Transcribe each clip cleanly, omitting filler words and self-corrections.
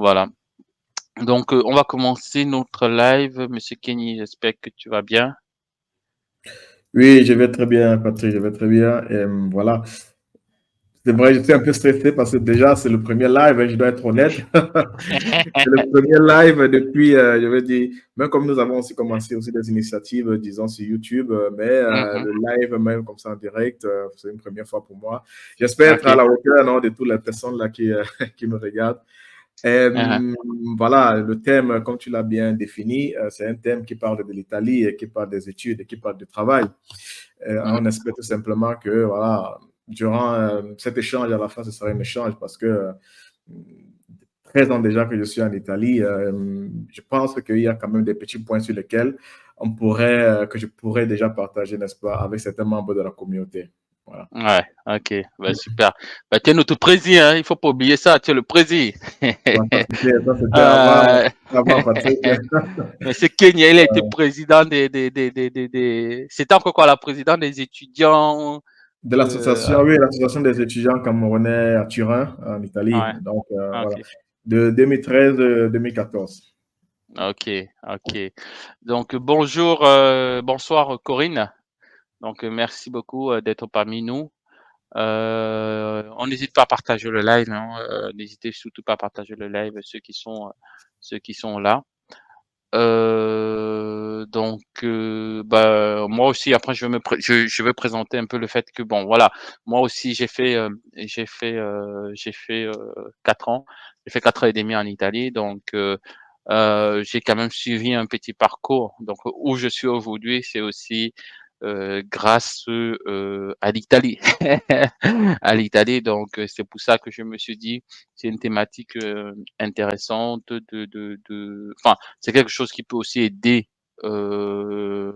Voilà. Donc, on va commencer notre live. Monsieur Kenny, j'espère que tu vas bien. Oui, je vais très bien, Patrick, je vais très bien. Et voilà. C'est vrai, je suis un peu stressé parce que déjà, c'est le premier live, hein, je dois être honnête. C'est le premier live depuis, je veux dire, même comme nous avons aussi commencé aussi des initiatives, disons, sur YouTube, mais Mhm. le live, même comme ça en direct, c'est une première fois pour moi. J'espère être à Ok. la hauteur, non, de toutes les personnes là qui, qui nous regardent. Uh-huh. Voilà, le thème, comme tu l'as bien défini, c'est un thème qui parle de l'Italie, et qui parle des études, et qui parle du travail. Mhm. On espère tout simplement que, voilà, durant cet échange, à la fin, ce sera un échange parce que 13 ans déjà que je suis en Italie, je pense qu'il y a quand même des petits points sur lesquels que je pourrais déjà partager, n'est-ce pas, avec certains membres de la communauté. Voilà. Ouais, ok, bah, super. Bah, tu es notre président, hein, il faut pas oublier ça, tu es le président. Bon, ça, c'était Euh, avant Patrick. Monsieur Kenya, il a été président des... C'était encore quoi, la présidente des étudiants De l'association, oui, l'association des étudiants camerounais à Turin, en Italie. Ouais, Donc, voilà. ok, De 2013 à 2014. ok, ok. Donc, bonjour, bonsoir Corinne. Donc, merci beaucoup d'être parmi nous. On n'hésite pas à partager le live, hein, n'hésitez surtout pas à partager le live, ceux qui sont là. Bah, moi aussi, après, je vais présenter un peu le fait que, bon, voilà, moi aussi, j'ai fait 4 ans, j'ai fait 4 ans et demi en Italie, donc, j'ai quand même suivi un petit parcours. Donc, où je suis aujourd'hui, c'est aussi grâce à l'Italie. À l'Italie, donc, c'est pour ça que je me suis dit, c'est une thématique intéressante enfin, c'est quelque chose qui peut aussi aider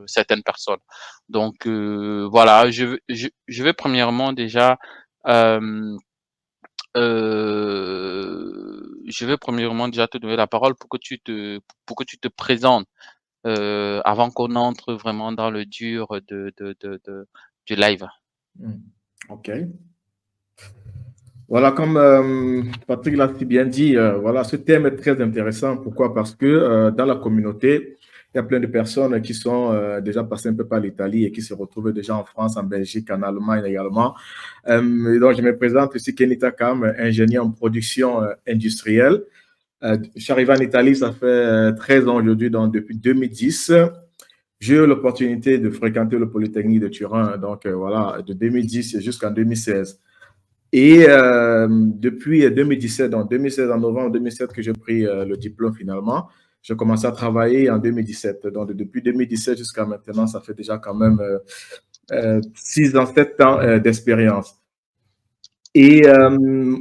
certaines personnes. Donc voilà, je vais premièrement déjà te donner la parole pour que tu te présentes avant qu'on entre vraiment dans le dur du live. Hmm. OK. Voilà, comme Patrick l'a si bien dit, voilà, ce thème est très intéressant. Pourquoi? Parce que dans la communauté, il y a plein de personnes qui sont déjà passées un peu par l'Italie et qui se retrouvent déjà en France, en Belgique, en Allemagne également. Et donc, je me présente ici, Kenita Kam, ingénieur en production industrielle. Je suis arrivé en Italie, ça fait 13 ans aujourd'hui, donc depuis 2010. J'ai eu l'opportunité de fréquenter le Polytechnique de Turin, donc voilà, de 2010 jusqu'en 2016. Et depuis 2017, donc 2016, en novembre 2007, que j'ai pris le diplôme finalement, j'ai commencé à travailler en 2017. Donc depuis 2017 jusqu'à maintenant, ça fait déjà quand même 6 ans, 7 ans d'expérience. Et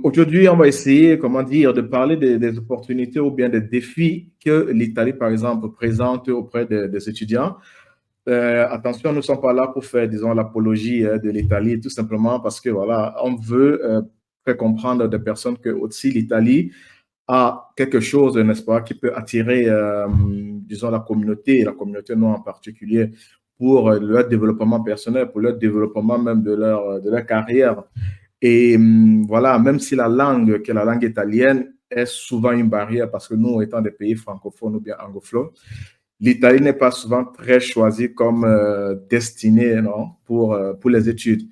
aujourd'hui, on va essayer, comment dire, de parler des opportunités ou bien des défis que l'Italie, par exemple, présente auprès des étudiants. Attention, nous ne sommes pas là pour faire, disons, l'apologie de l'Italie, tout simplement parce que, voilà, on veut faire comprendre des personnes que aussi l'Italie a quelque chose, n'est-ce pas, qui peut attirer, disons, la communauté noire en particulier, pour leur développement personnel, pour leur développement même de leur carrière. Et voilà, même si la langue, qui est la langue italienne, est souvent une barrière parce que nous, étant des pays francophones ou bien anglophones, l'Italie n'est pas souvent très choisie comme destinée, non, pour les études.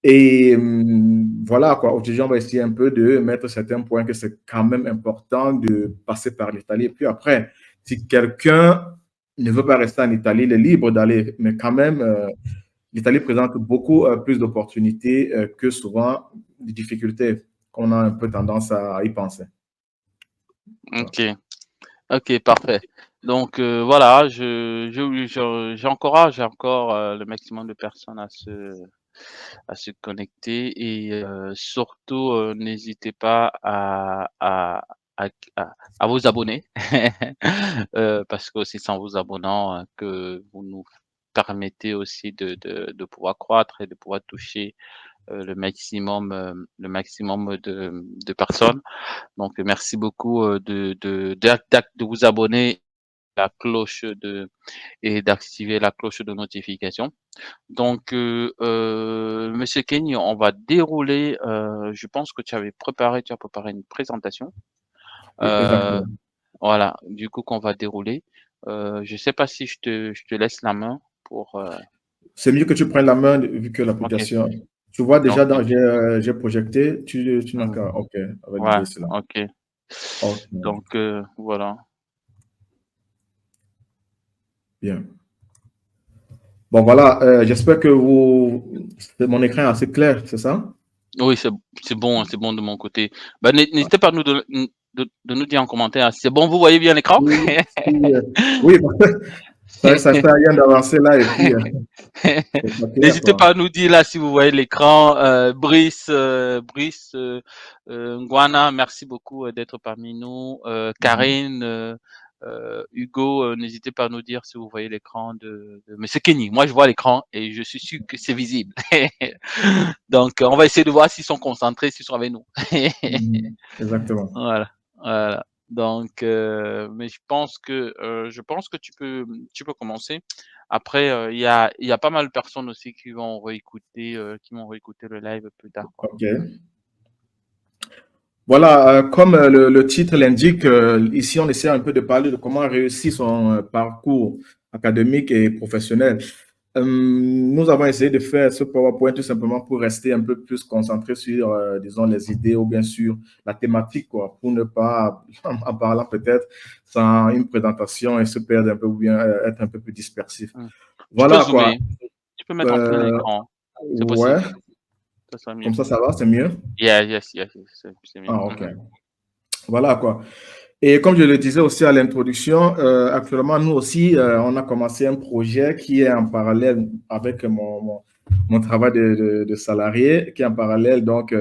Et voilà, quoi. Aujourd'hui, on va essayer un peu de mettre certains points que c'est quand même important de passer par l'Italie. Et puis après, si quelqu'un ne veut pas rester en Italie, il est libre d'aller. Mais quand même, l'Italie présente beaucoup plus d'opportunités que souvent des difficultés qu'on a un peu tendance à y penser. Ok, ok, parfait. Donc voilà, j'encourage encore le maximum de personnes à se connecter et surtout n'hésitez pas à, à vous abonner parce que c'est sans vous abonnant que vous nous permettez aussi de pouvoir croître et de pouvoir toucher le maximum de personnes. Donc merci beaucoup de vous abonner à la cloche et d'activer la cloche de notification. Donc, Monsieur Kenny, on va dérouler. Je pense que tu as préparé une présentation. Heu, Exactement. voilà, du coup qu'on va dérouler. Je sais pas si je te laisse la main pour, C'est mieux que tu prennes la main vu que OK, l'application. Tu vois déjà, OK. j'ai projeté, tu n'as Mmh. qu'à OK, à Ouais, valider cela. OK. OK, Donc, voilà. bien. Bon, voilà, j'espère que mon écran est assez clair, c'est ça? Oui, c'est bon de mon côté. Bah, n'hésitez pas à nous de nous dire en commentaire si c'est bon, vous voyez bien l'écran? Oui, si, oui, ça sert à rien d'avancer là et puis c'est pas clair, N'hésitez quoi. pas à nous dire là si vous voyez l'écran. Brice Nguana, merci beaucoup d'être parmi nous. Mhm. Karine, Hugo, n'hésitez pas à nous dire si vous voyez l'écran Mais c'est Kenny. Moi, je vois l'écran et je suis sûr que c'est visible. Donc, on va essayer de voir s'ils sont concentrés, s'ils sont avec nous. Mhm. Exactement. Voilà, voilà. Donc, mais je pense que tu peux commencer. Après, il y a pas mal de personnes aussi qui vont réécouter le live plus tard, quoi. OK. Voilà, comme le titre l'indique, ici on essaie un peu de parler de comment réussir son parcours académique et professionnel. Nous avons essayé de faire ce PowerPoint tout simplement pour rester un peu plus concentré sur, disons, les idées ou bien sûr la thématique, quoi, pour ne pas, en parlant peut-être sans une présentation et se perdre un peu ou bien être un peu plus dispersif. Mmh. Tu peux Voilà, quoi. zoomer, tu peux mettre en plein Euh, écran, c'est ouais, possible, ça sera mieux. comme ça va, c'est mieux. Yeah, yes, yes, yes, c'est mieux. Ah, OK. Mmh. Voilà, quoi. Et comme je le disais aussi à l'introduction, actuellement, nous aussi, on a commencé un projet qui est en parallèle avec mon travail de salarié, qui est en parallèle. Donc,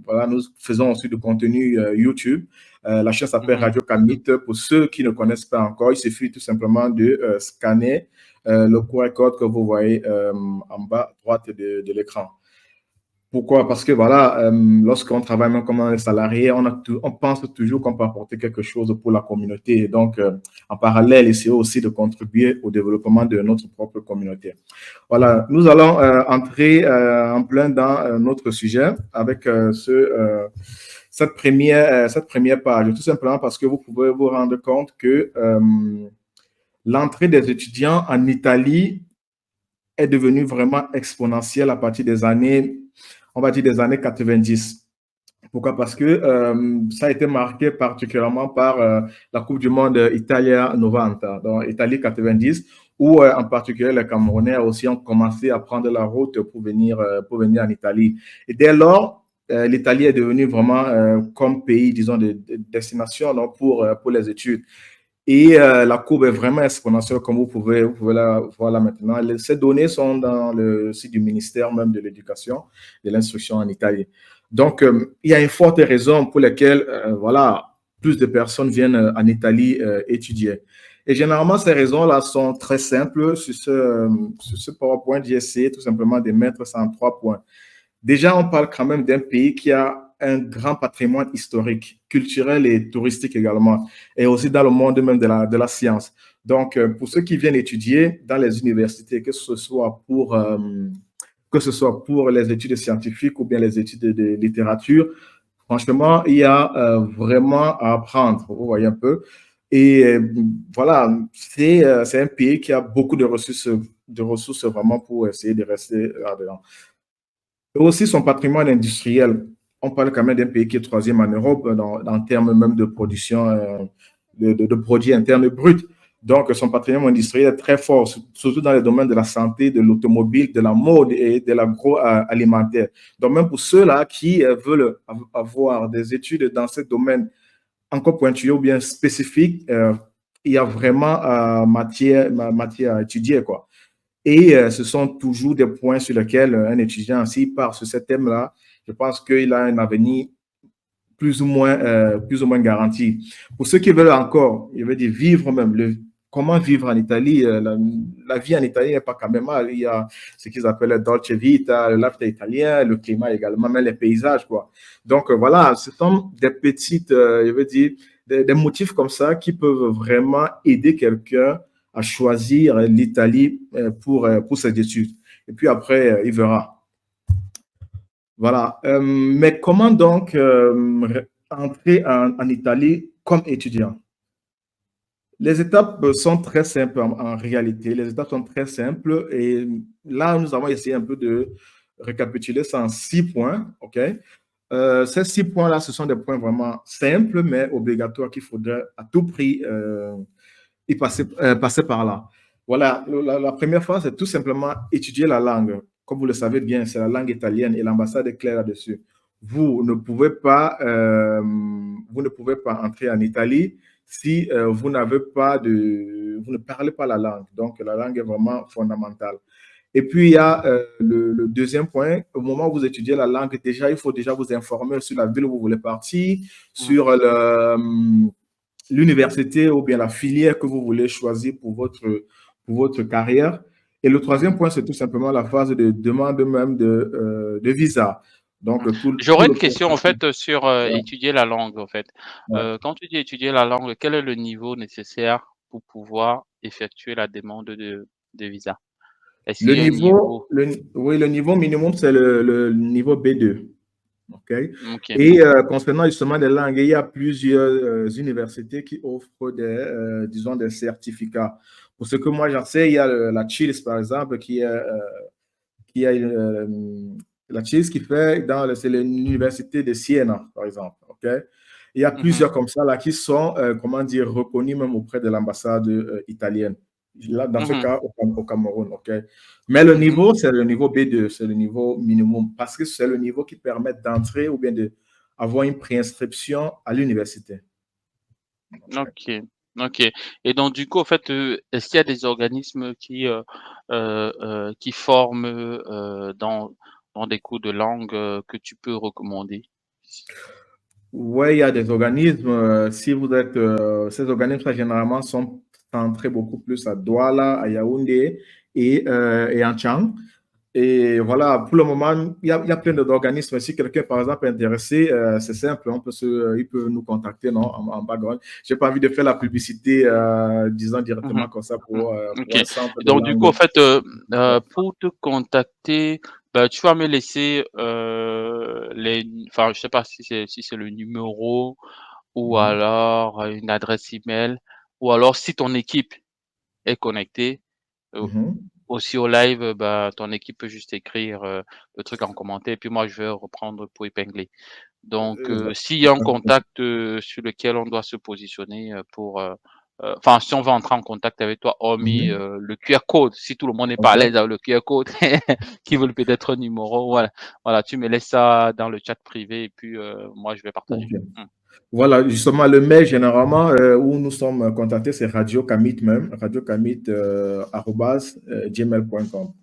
voilà, nous faisons aussi du contenu YouTube. La chaîne s'appelle Mmh. Radio Kamit. Pour ceux qui ne connaissent pas encore, il suffit tout simplement de scanner le QR code que vous voyez en bas à droite de l'écran. Pourquoi? Parce que voilà, lorsqu'on travaille même comme un salarié, on pense toujours qu'on peut apporter quelque chose pour la communauté. Et donc, en parallèle, essayer aussi de contribuer au développement de notre propre communauté. Voilà, nous allons entrer en plein dans notre sujet avec cette première page, tout simplement parce que vous pouvez vous rendre compte que l'entrée des étudiants en Italie est devenue vraiment exponentielle à partir des années, on va dire des années 90. Pourquoi? Parce que ça a été marqué particulièrement par la Coupe du Monde Italia 90, donc Italie 90, où en particulier les Camerounais aussi ont commencé à prendre la route pour venir en Italie. Et dès lors, l'Italie est devenue vraiment comme pays, disons, de destination donc pour les études. Et la courbe est vraiment exponentielle, comme vous pouvez la voir là maintenant. Ces données sont dans le site du ministère même de l'Éducation, de l'Instruction en Italie. Donc, il y a une forte raison pour laquelle, voilà, plus de personnes viennent en Italie étudier. Et généralement, ces raisons-là sont très simples. Sur ce PowerPoint, j'ai essayé tout simplement de mettre ça en 3 points. Déjà, on parle quand même d'un pays qui a un grand patrimoine historique, culturel et touristique également, et aussi dans le monde même de la science. Donc, pour ceux qui viennent étudier dans les universités, que ce soit pour les études scientifiques ou bien les études de littérature, franchement, il y a vraiment à apprendre, vous voyez un peu. Et voilà, c'est un pays qui a beaucoup de ressources vraiment pour essayer de rester là-dedans. Et aussi son patrimoine industriel. On parle quand même d'un pays qui est troisième en Europe en termes même de production de produits internes bruts. Donc, son patrimoine industriel est très fort, surtout dans les domaines de la santé, de l'automobile, de la mode et de l'agroalimentaire. Donc, même pour ceux-là qui veulent avoir des études dans ce domaine encore pointueux ou bien spécifique, il y a vraiment matière à étudier, quoi. Et ce sont toujours des points sur lesquels un étudiant, s'il part sur ce thème-là, je pense qu'il a un avenir plus ou moins garanti. Pour ceux qui veulent encore, je veux dire, vivre même, comment vivre en Italie, la vie en Italie n'est pas quand même mal. Il y a ce qu'ils appellent le dolce vita, le lifestyle italien, le climat également, même les paysages, quoi. Donc, voilà, ce sont des petites, je veux dire, des motifs comme ça qui peuvent vraiment aider quelqu'un à choisir l'Italie pour ses études. Et puis après, il verra. Voilà. Mais comment donc entrer en Italie comme étudiant. Les étapes sont très simples en réalité. Les étapes sont très simples et là, nous avons essayé un peu de récapituler ça en 6 points. OK? Ces 6 points-là, ce sont des points vraiment simples, mais obligatoires qu'il faudrait à tout prix passer par là. Voilà, la première phase, c'est tout simplement étudier la langue. Comme vous le savez bien, c'est la langue italienne et l'ambassade est claire là-dessus. Vous ne pouvez pas entrer en Italie si vous ne parlez pas la langue. Donc, la langue est vraiment fondamentale. Et puis, il y a le deuxième point. Au moment où vous étudiez la langue, déjà, il faut déjà vous informer sur la ville où vous voulez partir, sur l'université ou bien la filière que vous voulez choisir pour votre carrière. Et le troisième point, c'est tout simplement la phase de demande même de visa. Donc, tout J'aurais le une question en processus. fait sur Ouais, étudier la langue en fait. ouais. Quand tu dis étudier la langue, quel est le niveau nécessaire pour pouvoir effectuer la demande de visa? Est-ce qu'il Le y a un niveau, niveau? oui, le niveau minimum, c'est le niveau B2. OK? OK. Et concernant justement les langues, il y a plusieurs universités qui offrent disons, des certificats. Pour ce que moi j'en sais, il y a la CHILS, par exemple, qui a la CHILS qui fait c'est l'université de Siena, par exemple. OK? Il y a Mmh. plusieurs comme ça là qui sont, comment dire, reconnus même auprès de l'ambassade italienne. Là, dans ce Mmh. cas, au Cameroun, OK? Mais le Mmh. niveau, c'est le niveau B2, c'est le niveau minimum, parce que c'est le niveau qui permet d'entrer ou bien d'avoir une préinscription à l'université. OK. OK. Et donc du coup, en fait, est-ce qu'il y a des organismes qui forment, dans des cours de langue, que tu peux recommander? Oui, il y a des organismes. Si vous êtes, ces organismes, généralement, sont centrés beaucoup plus à Douala, à Yaoundé et en Tchang. Et voilà, pour le moment, il y a plein d'organismes. Si quelqu'un, par exemple, est intéressé, c'est simple, il peut nous contacter non, en background. Je n'ai pas envie de faire la publicité, disons Mmh. directement comme ça Mmh. pour OK. un centre Et de donc du coup, en langue. fait, pour te contacter, bah, tu vas me laisser, enfin, je sais pas si c'est le numéro ou Mhm. alors, une adresse email ou alors si ton équipe est connectée, heu, Mhm. aussi au live, bah, ton équipe peut juste écrire, le truc en commentaire et puis moi je vais reprendre pour épingler. Donc, s'il y a un contact, sur lequel on doit se positionner, enfin, si on veut entrer en contact avec toi, hormis, Mhm. le QR code, si tout le monde n'est pas à l'aise OK. avec le QR code, qui veulent peut-être un numéro, voilà. Voilà, tu me laisses ça dans le chat privé et puis, moi je vais partager. OK. Mmh. Voilà, justement, le mail, généralement, où nous sommes contactés, c'est Radio Kamit même, radiokamit, @gmail.com.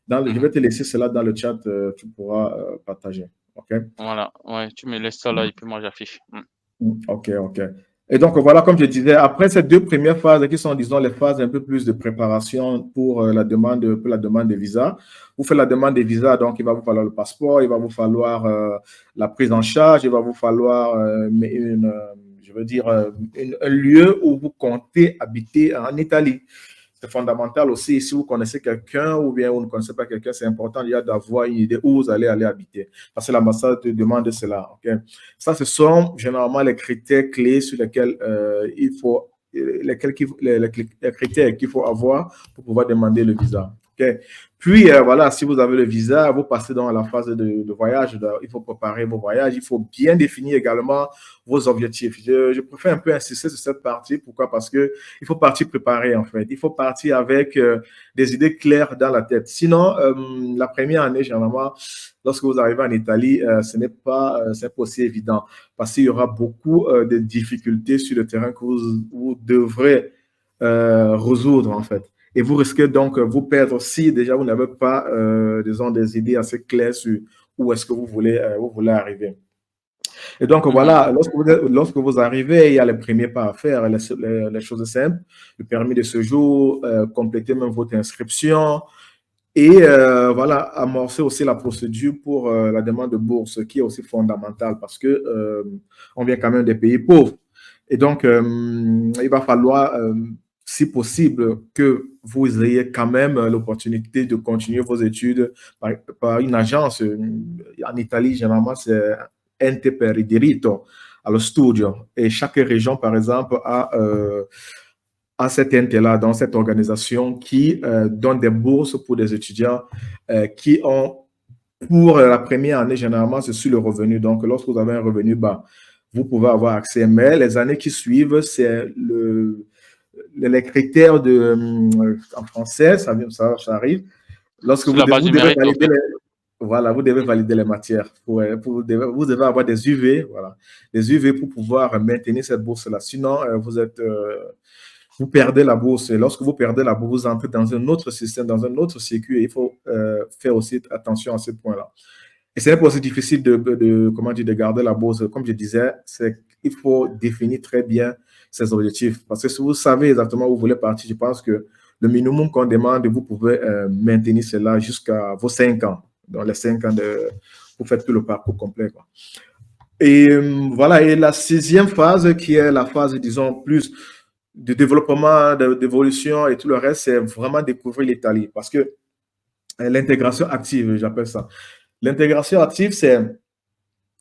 Je Mmh. vais te laisser cela dans le chat, tu pourras partager. OK? Voilà, ouais, tu me laisses ça là et puis moi j'affiche. Mmh. OK, OK. Et donc, voilà, comme je disais, après ces deux premières phases qui sont, disons, les phases un peu plus de préparation pour la demande de visa, vous faites la demande de visa, donc il va vous falloir le passeport, il va vous falloir la prise en charge, il va vous falloir, je veux dire, un lieu où vous comptez habiter en Italie. C'est fondamental aussi, si vous connaissez quelqu'un ou bien vous ne connaissez pas quelqu'un, c'est important déjà d'avoir une idée où vous allez aller habiter. Parce que l'ambassade te demande cela. Okay? Ça, ce sont généralement les critères clés sur lesquels il faut, les critères qu'il faut avoir pour pouvoir demander le visa. Okay? Puis, voilà, si vous avez le visa, vous passez dans la phase de voyage. Il faut préparer vos voyages. Il faut bien définir également vos objectifs. Je préfère un peu insister sur cette partie. Pourquoi? Parce que il faut partir préparé, en fait. Il faut partir avec des idées claires dans la tête. Sinon, la première année, généralement, lorsque vous arrivez en Italie, ce n'est pas, aussi évident parce qu'il y aura beaucoup de difficultés sur le terrain que vous devrez résoudre, en fait. Et vous risquez donc vous perdre si déjà vous n'avez pas, disons, des idées assez claires sur où est-ce que vous voulez arriver. Et donc, Mmh. voilà, lorsque vous arrivez, il y a les premiers pas à faire, les choses simples, le permis de séjour, compléter même votre inscription et voilà, amorcer aussi la procédure pour la demande de bourse, qui est aussi fondamentale parce que on vient quand même des pays pauvres. Et donc, il va falloir, si possible, que vous ayez quand même l'opportunité de continuer vos études par une agence. En Italie, généralement, c'est Ente per il diritto. allo studio. Et chaque région, par exemple, a cet ente-là, dans cette organisation qui donne des bourses pour des étudiants qui ont, pour la première année, généralement, c'est sur le revenu. Donc, lorsque vous avez un revenu bas, vous pouvez avoir accès. Mais les années qui suivent, c'est les critères en français, ça arrive. Lorsque Sur la base vous du devez mérite, en valider fait. voilà, vous devez valider les matières. Vous devez avoir des UV, voilà, des UV pour pouvoir maintenir cette bourse-là. Sinon, vous perdez la bourse. Et lorsque vous perdez la bourse, vous entrez dans un autre système, dans un autre circuit. Il faut faire aussi attention à ce point-là. Et c'est aussi difficile comment dire, de garder la bourse. Comme je disais, il faut définir très bien ses objectifs. Parce que si vous savez exactement où vous voulez partir, je pense que le minimum qu'on demande, vous pouvez maintenir cela jusqu'à vos 5 ans. Dans les 5 ans, vous faites tout le parcours complet, quoi. Et voilà, et la 6e phase, qui est la phase, disons, plus de développement, d'évolution et tout le reste, c'est vraiment découvrir l'Italie. Parce que l'intégration active, j'appelle ça. L'intégration active, c'est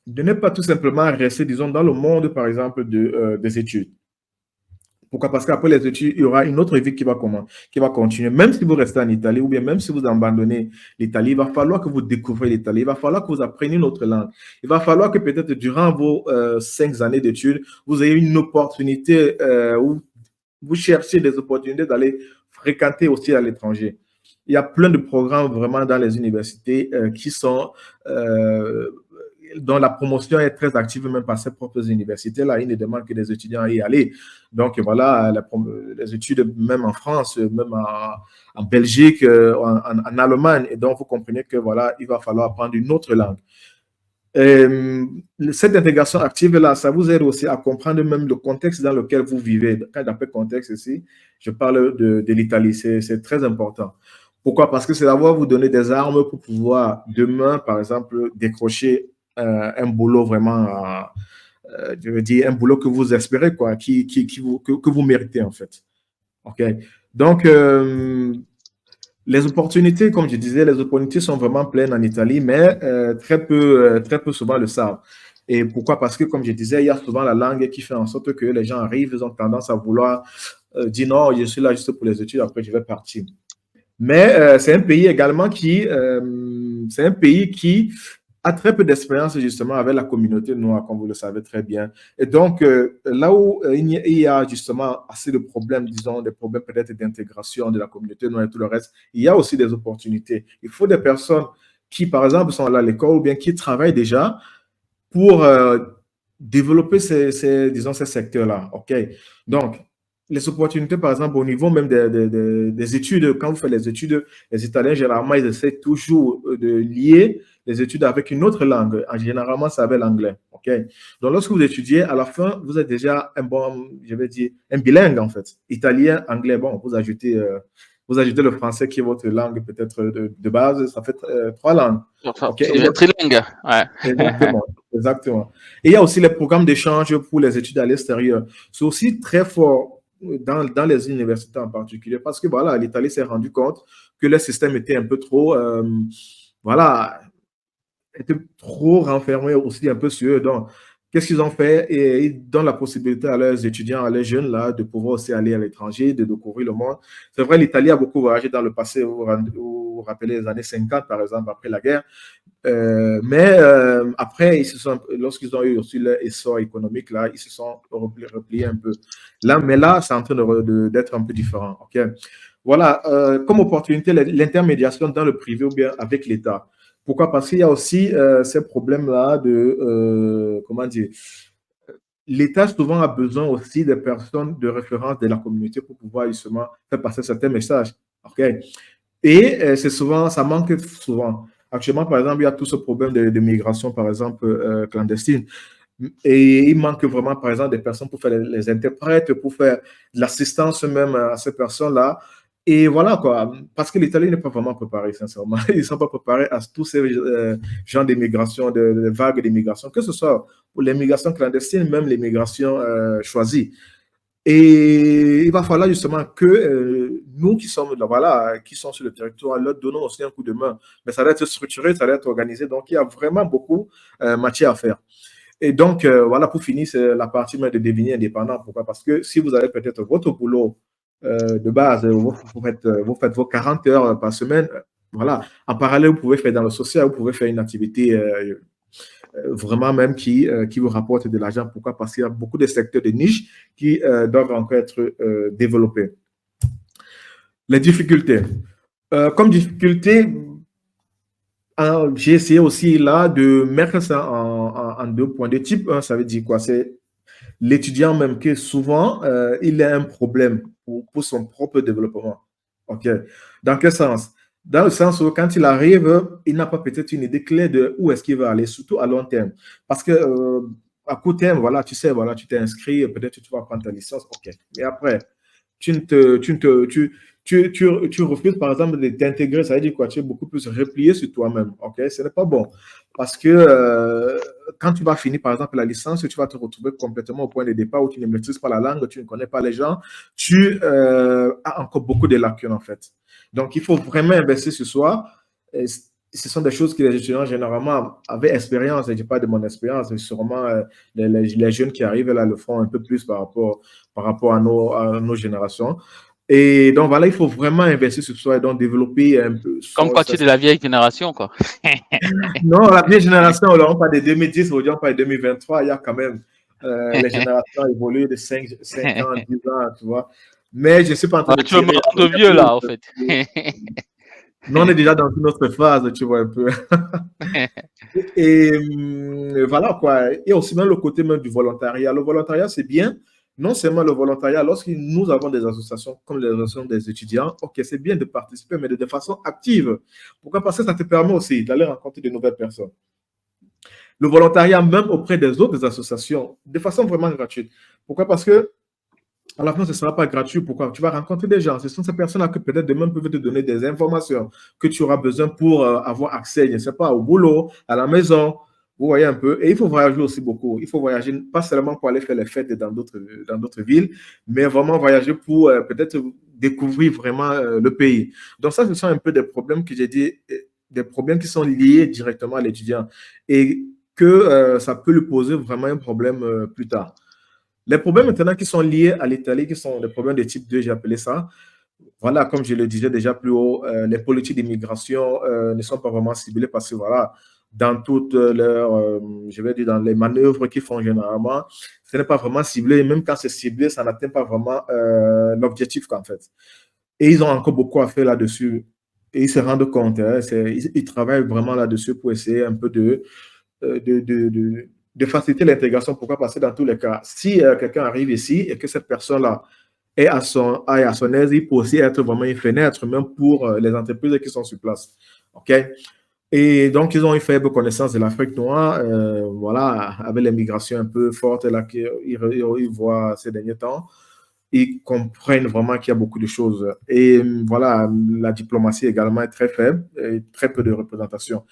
de ne pas tout simplement rester, disons, dans le monde, par exemple, des études. Pourquoi? Parce qu'après les études, il y aura une autre vie qui va continuer. Même si vous restez en Italie ou bien même si vous abandonnez l'Italie, il va falloir que vous découvriez l'Italie. Il va falloir que vous appreniez une autre langue. Il va falloir que peut-être durant vos 5 années d'études, vous ayez une opportunité où vous cherchez des opportunités d'aller fréquenter aussi à l'étranger. Il y a plein de programmes vraiment dans les universités qui sont dont la promotion est très active même par ces propres universités-là. Ils ne demandent que des étudiants à y aller. Donc voilà, les études même en France, même en Belgique, en Allemagne. Et donc vous comprenez que voilà, il va falloir apprendre une autre langue. Cette intégration active-là, ça vous aide aussi à comprendre même le contexte dans lequel vous vivez. Quand j'appelle contexte ici, je parle de l'Italie. C'est très important. Pourquoi? Parce que c'est d'avoir vous donner des armes pour pouvoir demain, par exemple, décrocher un boulot vraiment, je veux dire, un boulot que vous espérez, quoi, que vous méritez, en fait. OK? Donc, les opportunités, comme je disais, les opportunités sont vraiment pleines en Italie, mais très peu souvent le savent. Et pourquoi? Parce que, comme je disais, il y a souvent la langue qui fait en sorte que les gens arrivent, ils ont tendance à vouloir dire non, je suis là juste pour les études, après je vais partir. Mais c'est un pays également c'est un pays qui a très peu d'expérience justement avec la communauté noire, comme vous le savez très bien. Et donc, là où il y a justement assez de problèmes, disons, des problèmes peut-être d'intégration de la communauté noire et tout le reste, il y a aussi des opportunités. Il faut des personnes qui, par exemple, sont là à l'école ou bien qui travaillent déjà pour développer disons, ces secteurs-là. OK? Donc, les opportunités, par exemple, au niveau même des études, quand vous faites les études, les Italiens, généralement, ils essaient toujours de lier les études avec une autre langue. Généralement, c'est avec l'anglais. OK? Donc, lorsque vous étudiez, à la fin, vous êtes déjà un bon, je vais dire, un bilingue, en fait. Italien, anglais, bon, vous ajoutez le français qui est votre langue peut-être de base, ça fait 3 langues. Enfin, OK? tu deviens trilingue. Ouais. Exactement, exactement. Et il y a aussi les programmes d'échange pour les études à l'extérieur. C'est aussi très fort dans les universités en particulier parce que voilà, l'Italie s'est rendu compte que le système était un peu trop, voilà, était trop renfermé aussi un peu sur eux. Donc, qu'est-ce qu'ils ont fait? Et ils donnent la possibilité à leurs étudiants, à leurs jeunes là, de pouvoir aussi aller à l'étranger, de découvrir le monde. C'est vrai, l'Italie a beaucoup voyagé dans le passé. Vous vous rappelez les années 50, par exemple, après la guerre. Mais après, lorsqu'ils ont eu aussi leur essor économique, là, ils se sont repliés un peu. Là, mais là, c'est en train d'être un peu différent. OK? Voilà, comme opportunité, l'intermédiation dans le privé ou bien avec l'État. Pourquoi? Parce qu'il y a aussi ces problèmes-là comment dire, l'État souvent a besoin aussi des personnes de référence de la communauté pour pouvoir justement faire passer certains messages. OK? Et c'est souvent, ça manque souvent. Actuellement, par exemple, il y a tout ce problème de migration, par exemple, clandestine. Et il manque vraiment, par exemple, des personnes pour faire les interprètes, pour faire de l'assistance même à ces personnes-là. Et voilà, quoi. Parce que l'Italie n'est pas vraiment préparée, sincèrement. Ils ne sont pas préparés à tous ces genres d'immigration, de vagues d'immigration, que ce soit pour les migrations clandestines, même les migrations choisies. Et il va falloir justement que nous qui sommes là, voilà, qui sont sur le territoire, leur donnons aussi un coup de main. Mais ça doit être structuré, ça doit être organisé. Donc, il y a vraiment beaucoup matière à faire. Et donc, voilà, pour finir, c'est la partie même de devenir indépendant. Pourquoi? Parce que si vous avez peut-être votre boulot de base, vous faites vos 40 heures par semaine, voilà. En parallèle, vous pouvez faire dans le social, vous pouvez faire une activité vraiment même qui vous rapporte de l'argent. Pourquoi? Parce qu'il y a beaucoup de secteurs de niche qui doivent encore être développés. Les difficultés. Comme difficulté, j'ai essayé aussi là de mettre ça en deux points. De type 1, ça veut dire quoi? C'est l'étudiant même que souvent, il a un problème pour son propre développement. OK. Dans quel sens? Dans le sens où quand il arrive, il n'a pas peut-être une idée claire de où est-ce qu'il va aller, surtout à long terme. Parce que à court terme, voilà, tu sais, voilà, tu t'es inscrit, peut-être tu vas prendre ta licence, OK. Mais après, tu ne te, tu, ne te, tu refuses, par exemple, de t'intégrer, ça veut dire quoi? Tu es beaucoup plus replié sur toi-même, OK? Ce n'est pas bon. Parce que quand tu vas finir, par exemple, la licence, tu vas te retrouver complètement au point de départ où tu ne maîtrises pas la langue, tu ne connais pas les gens, tu as encore beaucoup de lacunes, en fait. Donc, il faut vraiment investir sur soi. Et ce sont des choses que les étudiants, généralement, avaient expérience. Je ne dis pas de mon expérience, mais sûrement les jeunes qui arrivent là le font un peu plus par rapport à nos générations. Et donc, voilà, il faut vraiment investir sur soi et donc développer un peu Comme quoi tu es de la vieille génération, quoi. Non, la vieille génération, on parle de 2010, aujourd'hui on parle de 2023, il y a quand même les générations évoluées de 5 ans, 10 ans, tu vois. Mais je ne suis pas en train Ouais, de tu veux me tirer. rendre vieux, là, en fait. Non, on est déjà dans une autre phase, tu vois un peu. Et voilà quoi. Et aussi même le côté même du volontariat. Le volontariat, c'est bien. Non seulement le volontariat, lorsque nous avons des associations comme les associations des étudiants, ok, c'est bien de participer, mais de façon active. Pourquoi? Parce que ça te permet aussi d'aller rencontrer de nouvelles personnes. Le volontariat, même auprès des autres associations, de façon vraiment gratuite. Pourquoi? Parce que à la fin, ce ne sera pas gratuit. Pourquoi? Tu vas rencontrer des gens. Ce sont ces personnes-là que peut-être demain peuvent te donner des informations que tu auras besoin pour avoir accès, je ne sais pas, au boulot, à la maison. Vous voyez un peu. Et il faut voyager aussi beaucoup. Il faut voyager pas seulement pour aller faire les fêtes dans d'autres villes, mais vraiment voyager pour peut-être découvrir vraiment le pays. Donc ça, ce sont un peu des problèmes que j'ai dit, des problèmes qui sont liés directement à l'étudiant et que ça peut lui poser vraiment un problème plus tard. Les problèmes maintenant qui sont liés à l'Italie, qui sont des problèmes de type 2, j'ai appelé ça. Voilà, comme je le disais déjà plus haut, les politiques d'immigration ne sont pas vraiment ciblées parce que voilà, dans toutes leurs, je vais dire, dans les manœuvres qu'ils font généralement, ce n'est pas vraiment ciblé. Et même quand c'est ciblé, ça n'atteint pas vraiment l'objectif qu'en fait. Et ils ont encore beaucoup à faire là-dessus. Et ils se rendent compte, hein, ils travaillent vraiment là-dessus pour essayer un peu euh, de, de, de, de faciliter l'intégration. Pourquoi? Parce que dans tous les cas, si quelqu'un arrive ici et que cette personne-là est à son aise, il peut aussi être vraiment une fenêtre, même pour les entreprises qui sont sur place. OK? Et donc, ils ont une faible connaissance de l'Afrique noire, voilà, avec l'immigration un peu forte là qu'ils voient ces derniers temps. Ils comprennent vraiment qu'il y a beaucoup de choses. Et voilà, la diplomatie également est très faible, et très peu de représentation.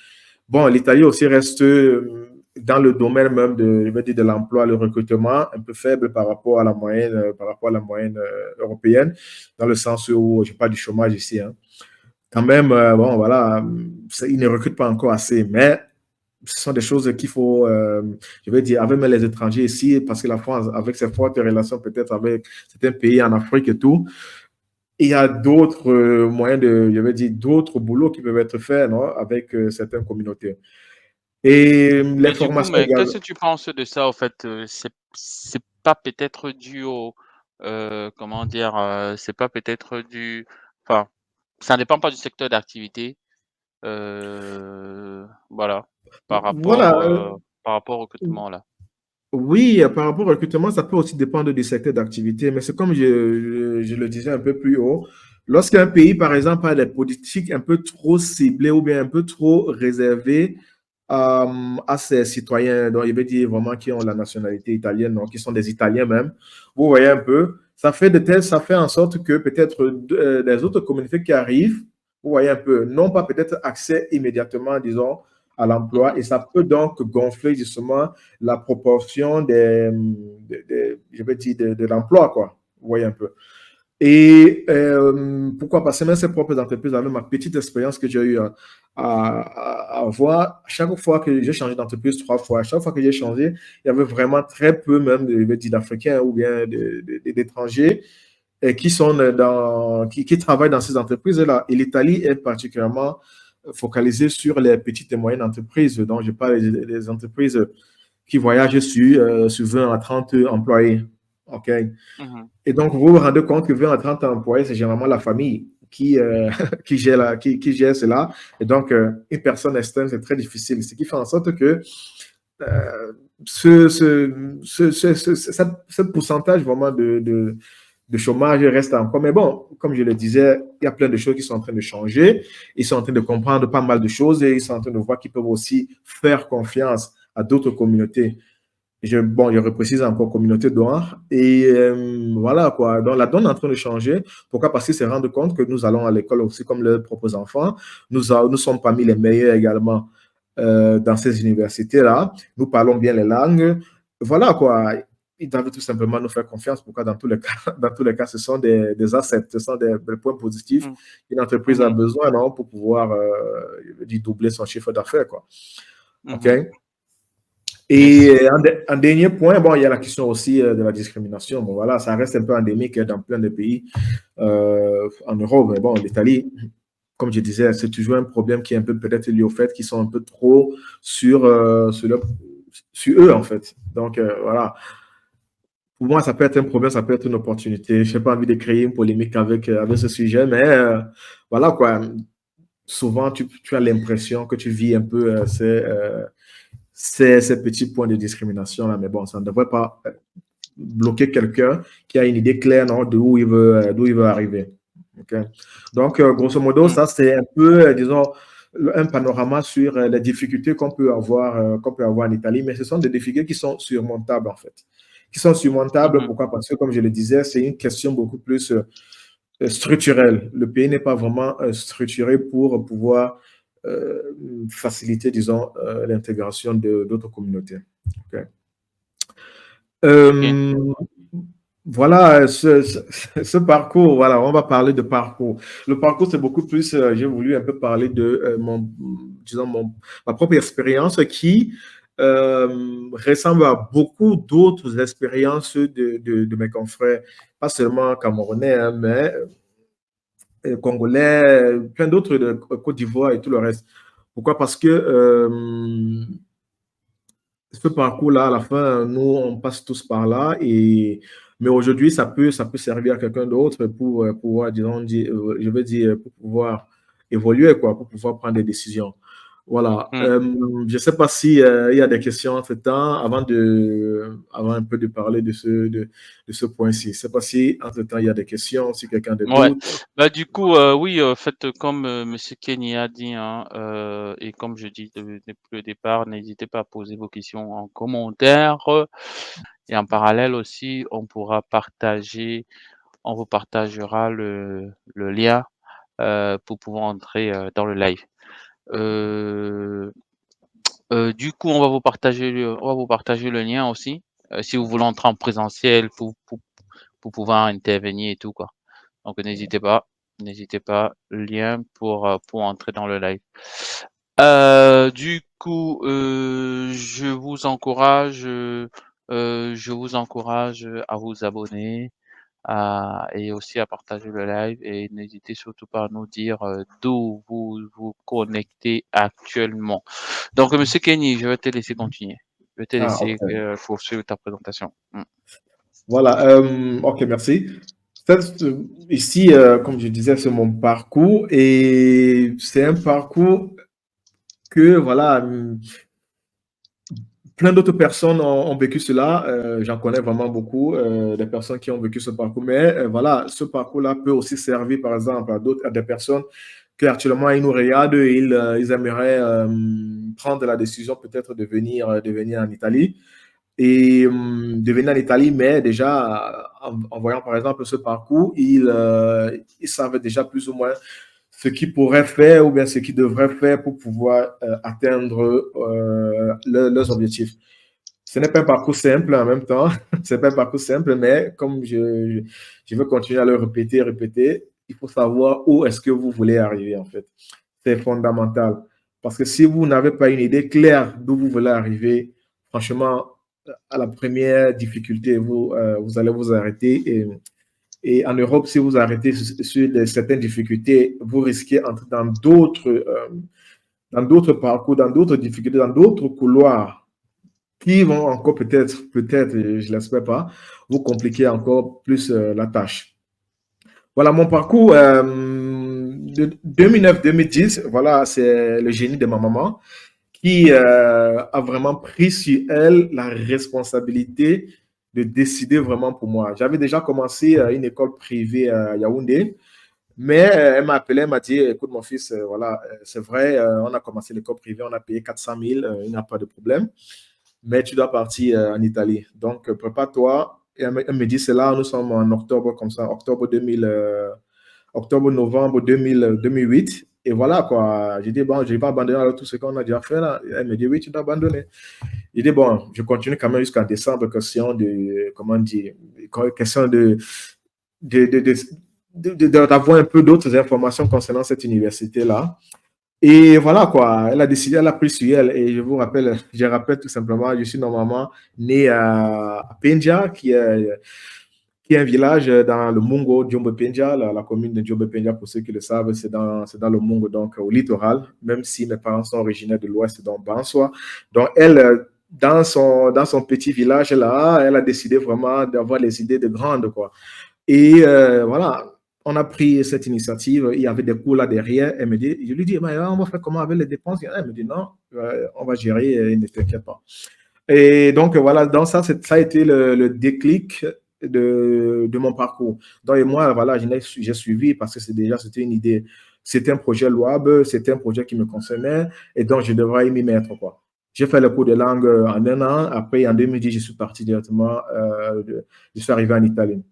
Bon, l'Italie aussi reste dans le domaine même de, je vais dire, de l'emploi, le recrutement, un peu faible par rapport à la moyenne européenne, dans le sens où je parle du chômage ici. Hein. Quand même, bon, voilà, ils ne recrutent pas encore assez, mais ce sont des choses qu'il faut, je vais dire, avec les étrangers ici, parce que la France, avec ses fortes relations peut-être avec certains pays en Afrique et tout, il y a d'autres moyens de, je vais dire, d'autres boulots qui peuvent être faits non, avec certaines communautés. Et les Mais du coup, formations mais également. qu'est-ce que tu penses de ça, au fait? C'est pas peut-être dû au, comment dire? C'est pas peut-être dû, enfin, ça dépend pas du secteur d'activité, voilà, par Voilà. rapport, par rapport au recrutement, là. Oui, par rapport au recrutement, ça peut aussi dépendre du secteur d'activité, mais c'est comme je le disais un peu plus haut. Lorsqu'un pays, par exemple, a des politiques un peu trop ciblées ou bien un peu trop réservées à ses citoyens, donc il veut dire vraiment qui ont la nationalité italienne, donc qui sont des Italiens même, vous voyez un peu, ça fait en sorte que peut-être les autres communautés qui arrivent, vous voyez un peu, n'ont pas peut-être accès immédiatement, disons, à l'emploi, Mmh. et ça peut donc gonfler justement la proportion je vais dire de l'emploi, quoi. Vous voyez un peu. Et pourquoi? Parce que même ses propres entreprises, avec ma petite expérience que j'ai eu à avoir, chaque fois que j'ai changé d'entreprise 3 fois, à chaque fois que j'ai changé, il y avait vraiment très peu même d'Africains ou bien d'étrangers qui sont qui travaillent dans ces entreprises-là. Et l'Italie est particulièrement focalisée sur les petites et moyennes entreprises. Donc, je parle des entreprises qui voyagent sur 20 à 30 employés. OK? Mhm. Et donc, vous vous rendez compte que 20 à 30 employés, c'est généralement la famille qui gère cela. Et donc, une personne externe, c'est très difficile. Ce qui fait en sorte que euh, ce pourcentage vraiment de chômage reste encore. Mais bon, comme je le disais, il y a plein de choses qui sont en train de changer. Ils sont en train de comprendre pas mal de choses et ils sont en train de voir qu'ils peuvent aussi faire confiance à d'autres communautés. Je reprécise encore communauté noire. Et voilà quoi. Donc la donne est en train de changer. Pourquoi? Parce qu'ils se rendent compte que nous allons à l'école aussi comme leurs propres enfants. Nous sommes parmi les meilleurs également dans ces universités-là. Nous parlons bien les langues. Voilà quoi. Ils doivent tout simplement nous faire confiance. Pourquoi? Dans tous les cas, dans tous les cas, ce sont des assets, ce sont des points positifs Mhm. qu'une entreprise a Mhm. besoin, non, pour pouvoir doubler son chiffre d'affaires, quoi. OK? Mhm. Yes. Et en dernier point, bon, il y a la question aussi de la discrimination. Bon, voilà, ça reste un peu endémique dans plein de pays en Europe. Mais bon, l'Italie, comme je disais, c'est toujours un problème qui est un peu peut-être lié au fait qu'ils sont un peu trop sur eux, en fait. Donc, voilà. Pour moi, ça peut être un problème, ça peut être une opportunité. Je n'ai pas envie de créer une polémique avec ce sujet, mais voilà quoi. Souvent, tu as l'impression que tu vis un peu ces petits points de discrimination là, mais bon, ça ne devrait pas bloquer quelqu'un qui a une idée claire non, d'où il veut arriver. Okay? Donc, grosso modo, Mhm. ça, c'est un peu, disons, un panorama sur les difficultés qu'on peut avoir en Italie, mais ce sont des difficultés qui sont surmontables, en fait. Qui sont surmontables, Mhm. pourquoi? Parce que, comme je le disais, c'est une question beaucoup plus structurelle. Le pays n'est pas vraiment structuré pour pouvoir euh, faciliter, disons, l'intégration d'autres communautés. Okay. Ok. Euh, voilà, ce parcours, voilà, on va parler de parcours. Le parcours, c'est beaucoup plus, j'ai voulu un peu parler de disons, ma propre expérience qui ressemble à beaucoup d'autres expériences de mes confrères, pas seulement camerounais, hein, mais congolais, plein d'autres de Côte d'Ivoire et tout le reste. Pourquoi? Parce que ce parcours-là, à la fin, nous, on passe tous par là. Mais aujourd'hui, ça peut servir à quelqu'un d'autre pour pouvoir, disons, je veux dire, pour pouvoir évoluer, quoi, pour pouvoir prendre des décisions. Voilà. Mhm. Je ne sais pas si, il y a des questions entre-temps avant un peu de parler de ce point-ci. Je ne sais pas si, entre-temps, il y a des questions, si quelqu'un a des Ouais. doutes. Bah, du coup, oui, faites comme Monsieur Kenny a dit, hein, et comme je dis depuis le départ, n'hésitez pas à poser vos questions en commentaire. Et en parallèle aussi, on vous partagera le lien pour pouvoir entrer dans le live. Euh, du coup, on va vous partager le lien aussi, si vous voulez entrer en présentiel pour pouvoir intervenir et tout, quoi. Donc n'hésitez pas, lien pour entrer dans le live. Du coup, je vous encourage à vous abonner et aussi à partager le live et n'hésitez surtout pas à nous dire d'où vous vous connectez actuellement. Donc, Monsieur Kenny, je vais te laisser continuer. Je vais te Ah, laisser OK. poursuivre ta présentation. Mm. Voilà. OK, merci. Ici, comme je disais, c'est mon parcours et c'est un parcours que, voilà, plein d'autres personnes ont vécu cela. J'en connais vraiment beaucoup, des personnes qui ont vécu ce parcours. Mais voilà, ce parcours-là peut aussi servir, par exemple, à des personnes qui actuellement ils nous regardent, ils aimeraient prendre la décision peut-être de venir en Italie et de venir en Italie, mais déjà en voyant par exemple ce parcours, ils savent déjà plus ou moins ce qu'ils pourraient faire ou bien ce qu'ils devraient faire pour pouvoir atteindre leurs objectifs. Ce n'est pas un parcours simple en même temps. C'est pas un parcours simple, mais comme je veux continuer à le répéter, répéter, il faut savoir où est-ce que vous voulez arriver en fait. C'est fondamental. Parce que si vous n'avez pas une idée claire d'où vous voulez arriver, franchement, à la première difficulté, vous allez vous arrêter. Et en Europe, si vous arrêtez sur certaines difficultés, vous risquez d'entrer dans d'autres parcours, dans d'autres difficultés, dans d'autres couloirs qui vont encore peut-être, je l'espère pas, vous compliquer encore plus la tâche. Voilà mon parcours de 2009-2010. Voilà, c'est le génie de ma maman qui a vraiment pris sur elle la responsabilité de décider vraiment pour moi. J'avais déjà commencé une école privée à Yaoundé, mais elle m'a appelé, elle m'a dit, écoute mon fils, voilà, c'est vrai, on a commencé l'école privée, on a payé 400 000, il n'y a pas de problème, mais tu dois partir en Italie. Donc, prépare-toi. Et elle me dit, c'est là, nous sommes en octobre, comme ça, octobre 2000, octobre-novembre 2008. Et voilà, quoi. J'ai dit, bon, je ne vais pas abandonner tout ce qu'on a déjà fait là. Elle me dit, oui, tu dois abandonner. J'ai dit, bon, je continue quand même jusqu'en décembre, question de, comment dire, question d'avoir un peu d'autres informations concernant cette université-là. Et voilà quoi, elle a décidé, elle a pris sur elle. Et je rappelle tout simplement, je suis normalement né à Penja, qui est un village dans le Mungo, Djombe Penja, la commune de Djombe Penja, pour ceux qui le savent, c'est dans le Mungo, donc au littoral, même si mes parents sont originaires de l'Ouest, donc Bansoa. Donc elle, dans son petit village là, elle a décidé vraiment d'avoir les idées de grande, quoi. Et voilà, on a pris cette initiative. Il y avait des coûts là derrière. Elle me dit, je lui dis, mais on va faire comment avec les dépenses? Elle me dit, non, on va gérer, ne t'inquiète pas. Et donc voilà, dans ça, ça a été le déclic de mon parcours. Donc, et moi, voilà, j'ai suivi parce que c'était une idée, c'était un projet louable, c'était un projet qui me concernait et donc je devrais m'y mettre, quoi. J'ai fait le cours de langue en un an. Après, en 2010, je suis parti directement, je suis arrivé en Italie.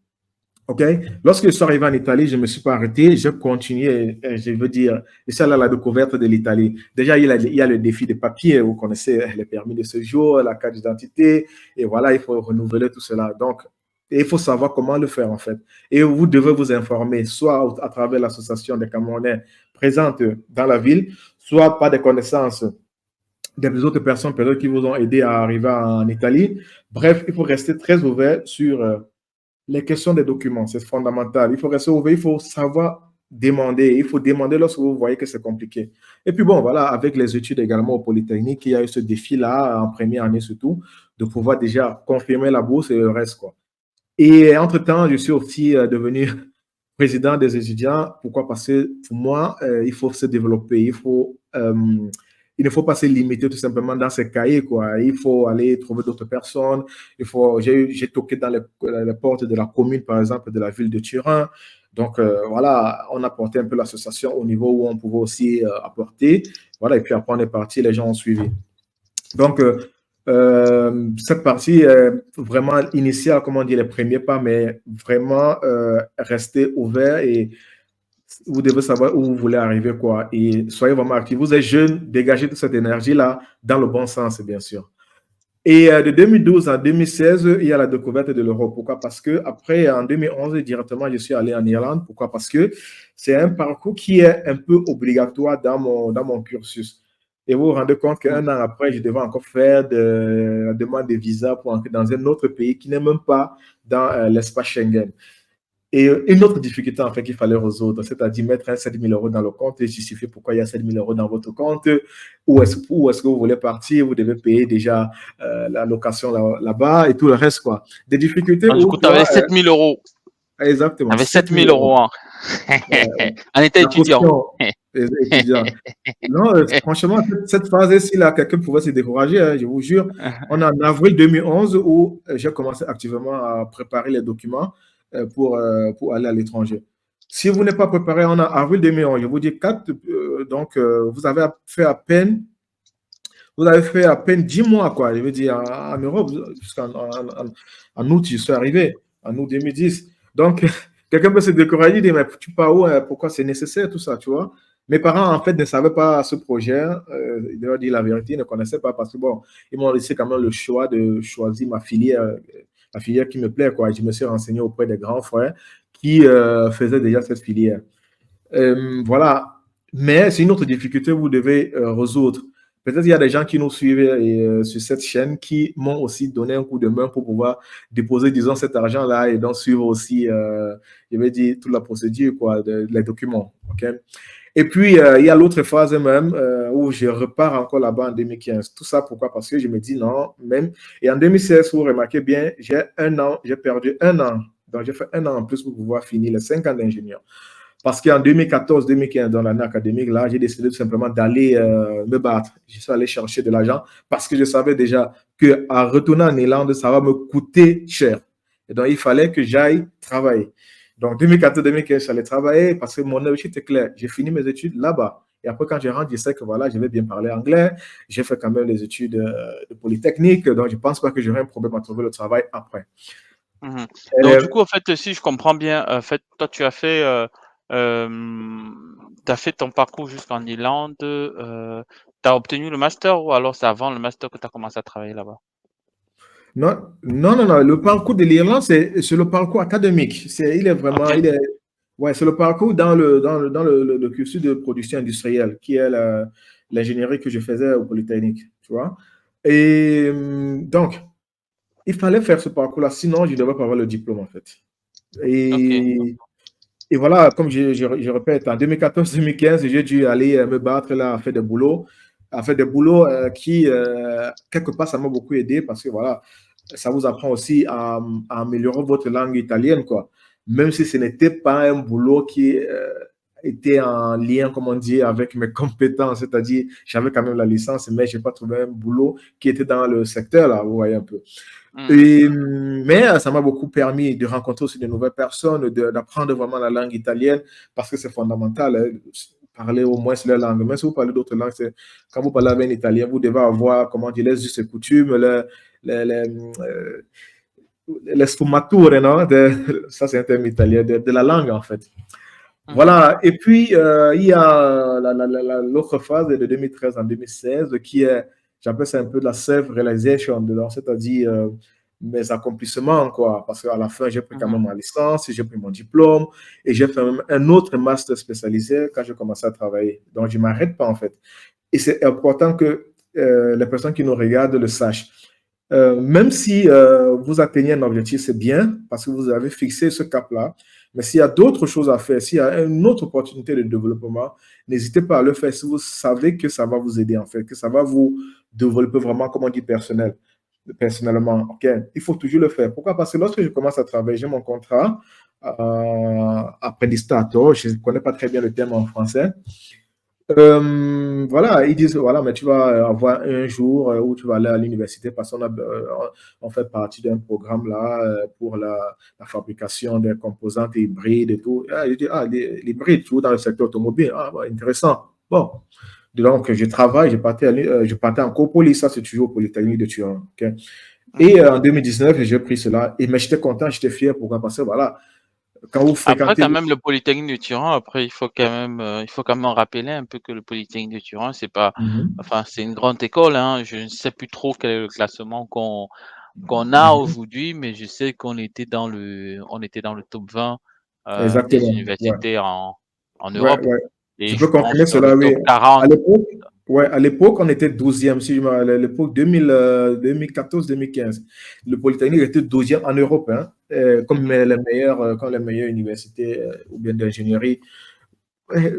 OK? Lorsque je suis arrivé en Italie, je ne me suis pas arrêté. J'ai continué, je veux dire, je suis allé à la découverte de l'Italie. Déjà, il y a le défi des papiers. Vous connaissez les permis de séjour, la carte d'identité. Et voilà, il faut renouveler tout cela. Donc, il faut savoir comment le faire, en fait. Et vous devez vous informer, soit à travers l'association des Camerounais présente dans la ville, soit par des connaissances des autres personnes peut-être qui vous ont aidé à arriver en Italie. Bref, il faut rester très ouvert sur les questions des documents, c'est fondamental. Il faut rester ouvert, il faut savoir demander. Il faut demander lorsque vous voyez que c'est compliqué. Et puis bon, voilà, avec les études également au Polytechnique, il y a eu ce défi-là, en première année surtout, de pouvoir déjà confirmer la bourse et le reste, quoi. Et entre-temps, je suis aussi devenu président des étudiants. Pourquoi? Parce que pour moi, il faut se développer. Il ne faut pas se limiter tout simplement dans ses cahiers, quoi. Il faut aller trouver d'autres personnes. J'ai toqué dans les portes de la commune, par exemple, de la ville de Turin. Donc, voilà, on a porté un peu l'association au niveau où on pouvait aussi apporter. Voilà, et puis après, on est parti, les gens ont suivi. Donc, cette partie vraiment initiale, comment dire, les premiers pas, mais vraiment rester ouvert et vous devez savoir où vous voulez arriver, quoi. Et soyez vraiment actifs. Vous êtes jeune, dégagez toute cette énergie-là dans le bon sens, bien sûr. Et de 2012 à 2016, il y a la découverte de l'Europe. Pourquoi? Parce que après, en 2011, directement, je suis allé en Irlande. Pourquoi? Parce que c'est un parcours qui est un peu obligatoire dans mon cursus. Et vous vous rendez compte qu'un an après, je devais encore faire la demande de visa pour entrer dans un autre pays qui n'est même pas dans l'espace Schengen. Et une autre difficulté, en fait, qu'il fallait résoudre, c'est-à-dire mettre 7 000 euros dans le compte et justifier pourquoi il y a 7 000 euros dans votre compte. Où est-ce que vous voulez partir? Vous devez payer déjà la location là-bas et tout le reste, quoi. Des difficultés Donc, du où coup, tu avais 7 000 euros. exactement, Tu avais 7 7 000 000 euros. euros. Hein. En état La étudiant. caution des étudiants. Non, franchement, cette phase-ci, là, quelqu'un pouvait se décourager, hein, je vous jure. On est en avril 2011 où j'ai commencé activement à préparer les documents pour aller à l'étranger. Si vous n'êtes pas préparé en avril 2011, je vous dis 4, donc vous avez fait à peine 10 mois, quoi. Je veux dire, en Europe, en août, je suis arrivé, en août 2010. Donc, quelqu'un peut se décourager, dire, mais tu pars où, pourquoi c'est nécessaire, tout ça, tu vois. Mes parents, en fait, ne savaient pas ce projet. Ils leur dire la vérité, ils ne connaissaient pas parce que, bon, ils m'ont laissé quand même le choix de choisir la filière qui me plaît, quoi. Je me suis renseigné auprès des grands frères qui faisaient déjà cette filière. Voilà. Mais c'est une autre difficulté que vous devez résoudre. Peut-être il y a des gens qui nous suivent sur cette chaîne qui m'ont aussi donné un coup de main pour pouvoir déposer, disons, cet argent-là et donc suivre aussi, je vais dire, toute la procédure, quoi, les documents. OK? Et puis, il y a l'autre phase même où je repars encore là-bas en 2015. Tout ça, pourquoi? Parce que je me dis non, même. Et en 2016, vous remarquez bien, j'ai perdu un an. Donc, j'ai fait un an en plus pour pouvoir finir les 5 ans d'ingénieur. Parce qu'en 2014-2015, dans l'année académique, là, j'ai décidé tout simplement d'aller me battre. Je suis allé chercher de l'argent parce que je savais déjà qu'en retournant en Irlande, ça va me coûter cher. Et donc, il fallait que j'aille travailler. Donc, 2014-2015, j'allais travailler parce que mon objectif était clair. J'ai fini mes études là-bas. Et après, quand je rentre, je sais que voilà, je vais bien parler anglais. J'ai fait quand même les études de Polytechnique. Donc, je ne pense pas que j'aurai un problème à trouver le travail après. Mmh. Donc du coup, en fait, si je comprends bien, en fait, toi, tu as fait, tu fait ton parcours jusqu'en Irlande, tu as obtenu le master ou alors c'est avant le master que tu as commencé à travailler là-bas? Non, non, non, non. Le parcours de l'Irlande, c'est le parcours académique. Il est vraiment, OK. ouais, c'est le parcours dans le cursus de production industrielle, qui est l'ingénierie que je faisais au Polytechnique, tu vois. Et donc, il fallait faire ce parcours-là, sinon je ne devais pas avoir le diplôme, en fait. OK. Et voilà, comme je répète, en 2014-2015, j'ai dû aller me battre là, à faire des boulots qui, quelque part, ça m'a beaucoup aidé parce que voilà, ça vous apprend aussi à améliorer votre langue italienne, quoi. Même si ce n'était pas un boulot qui était en lien, comme on dit, avec mes compétences, c'est-à-dire, j'avais quand même la licence, mais je n'ai pas trouvé un boulot qui était dans le secteur, là, vous voyez un peu. Mmh. Mais ça m'a beaucoup permis de rencontrer aussi de nouvelles personnes, d'apprendre vraiment la langue italienne, parce que c'est fondamental, hein, parler au moins la langue. Même si vous parlez d'autres langues, quand vous parlez avec un Italien, vous devez avoir, comment dire, les us et coutumes, les sfumature, non? Ça, c'est un terme italien, de la langue, en fait. Mmh. Voilà. Et puis, il y a l'autre phase de 2013 en 2016 qui est, j'appelle ça un peu de la self-realization, c'est-à-dire mes accomplissements, quoi. Parce qu'à la fin, j'ai pris quand Mmh. même ma licence, j'ai pris mon diplôme et j'ai fait même un autre master spécialisé quand j'ai commencé à travailler. Donc, je ne m'arrête pas, en fait. Et c'est important que les personnes qui nous regardent le sachent. Même si vous atteignez un objectif, c'est bien parce que vous avez fixé ce cap-là. Mais s'il y a d'autres choses à faire, s'il y a une autre opportunité de développement, n'hésitez pas à le faire si vous savez que ça va vous aider, en fait, que ça va vous développer vraiment, comme on dit, personnellement. Okay? Il faut toujours le faire. Pourquoi? Parce que lorsque je commence à travailler, j'ai mon contrat apprendistato, je ne connais pas très bien le terme en français. Voilà, ils disent, voilà, mais tu vas avoir un jour où tu vas aller à l'université parce on fait partie d'un programme là pour la fabrication des composantes hybrides et tout. Ah, je dis, ah, l'hybride, tu vois, dans le secteur automobile. Ah, bah, intéressant. Bon, donc je travaille, je partais en copoly, ça c'est toujours au Polytechnique de Turin. Okay? Et Mmh. en 2019, j'ai pris cela. Et mais j'étais content, j'étais fier. Pourquoi? Parce que voilà, quand vous Après fréquentez. quand même le Polytechnique de Turin, après il faut quand même rappeler un peu que le Polytechnique de Turin, c'est pas Mhm, enfin, c'est une grande école, hein. Je ne sais plus trop quel est le classement qu'on a mhm, aujourd'hui, mais je sais on était dans le top 20 des exactement. Ouais. universités en Ouais, Europe ouais. et Je je peux pense confirmer dans le cela, oui. top À 40. l'époque, ouais, à l'époque, on était 12e, si je me, à l'époque 2014-2015. Le Polytechnique était 12e en Europe, hein, Mmh. comme les meilleures universités ou bien d'ingénierie.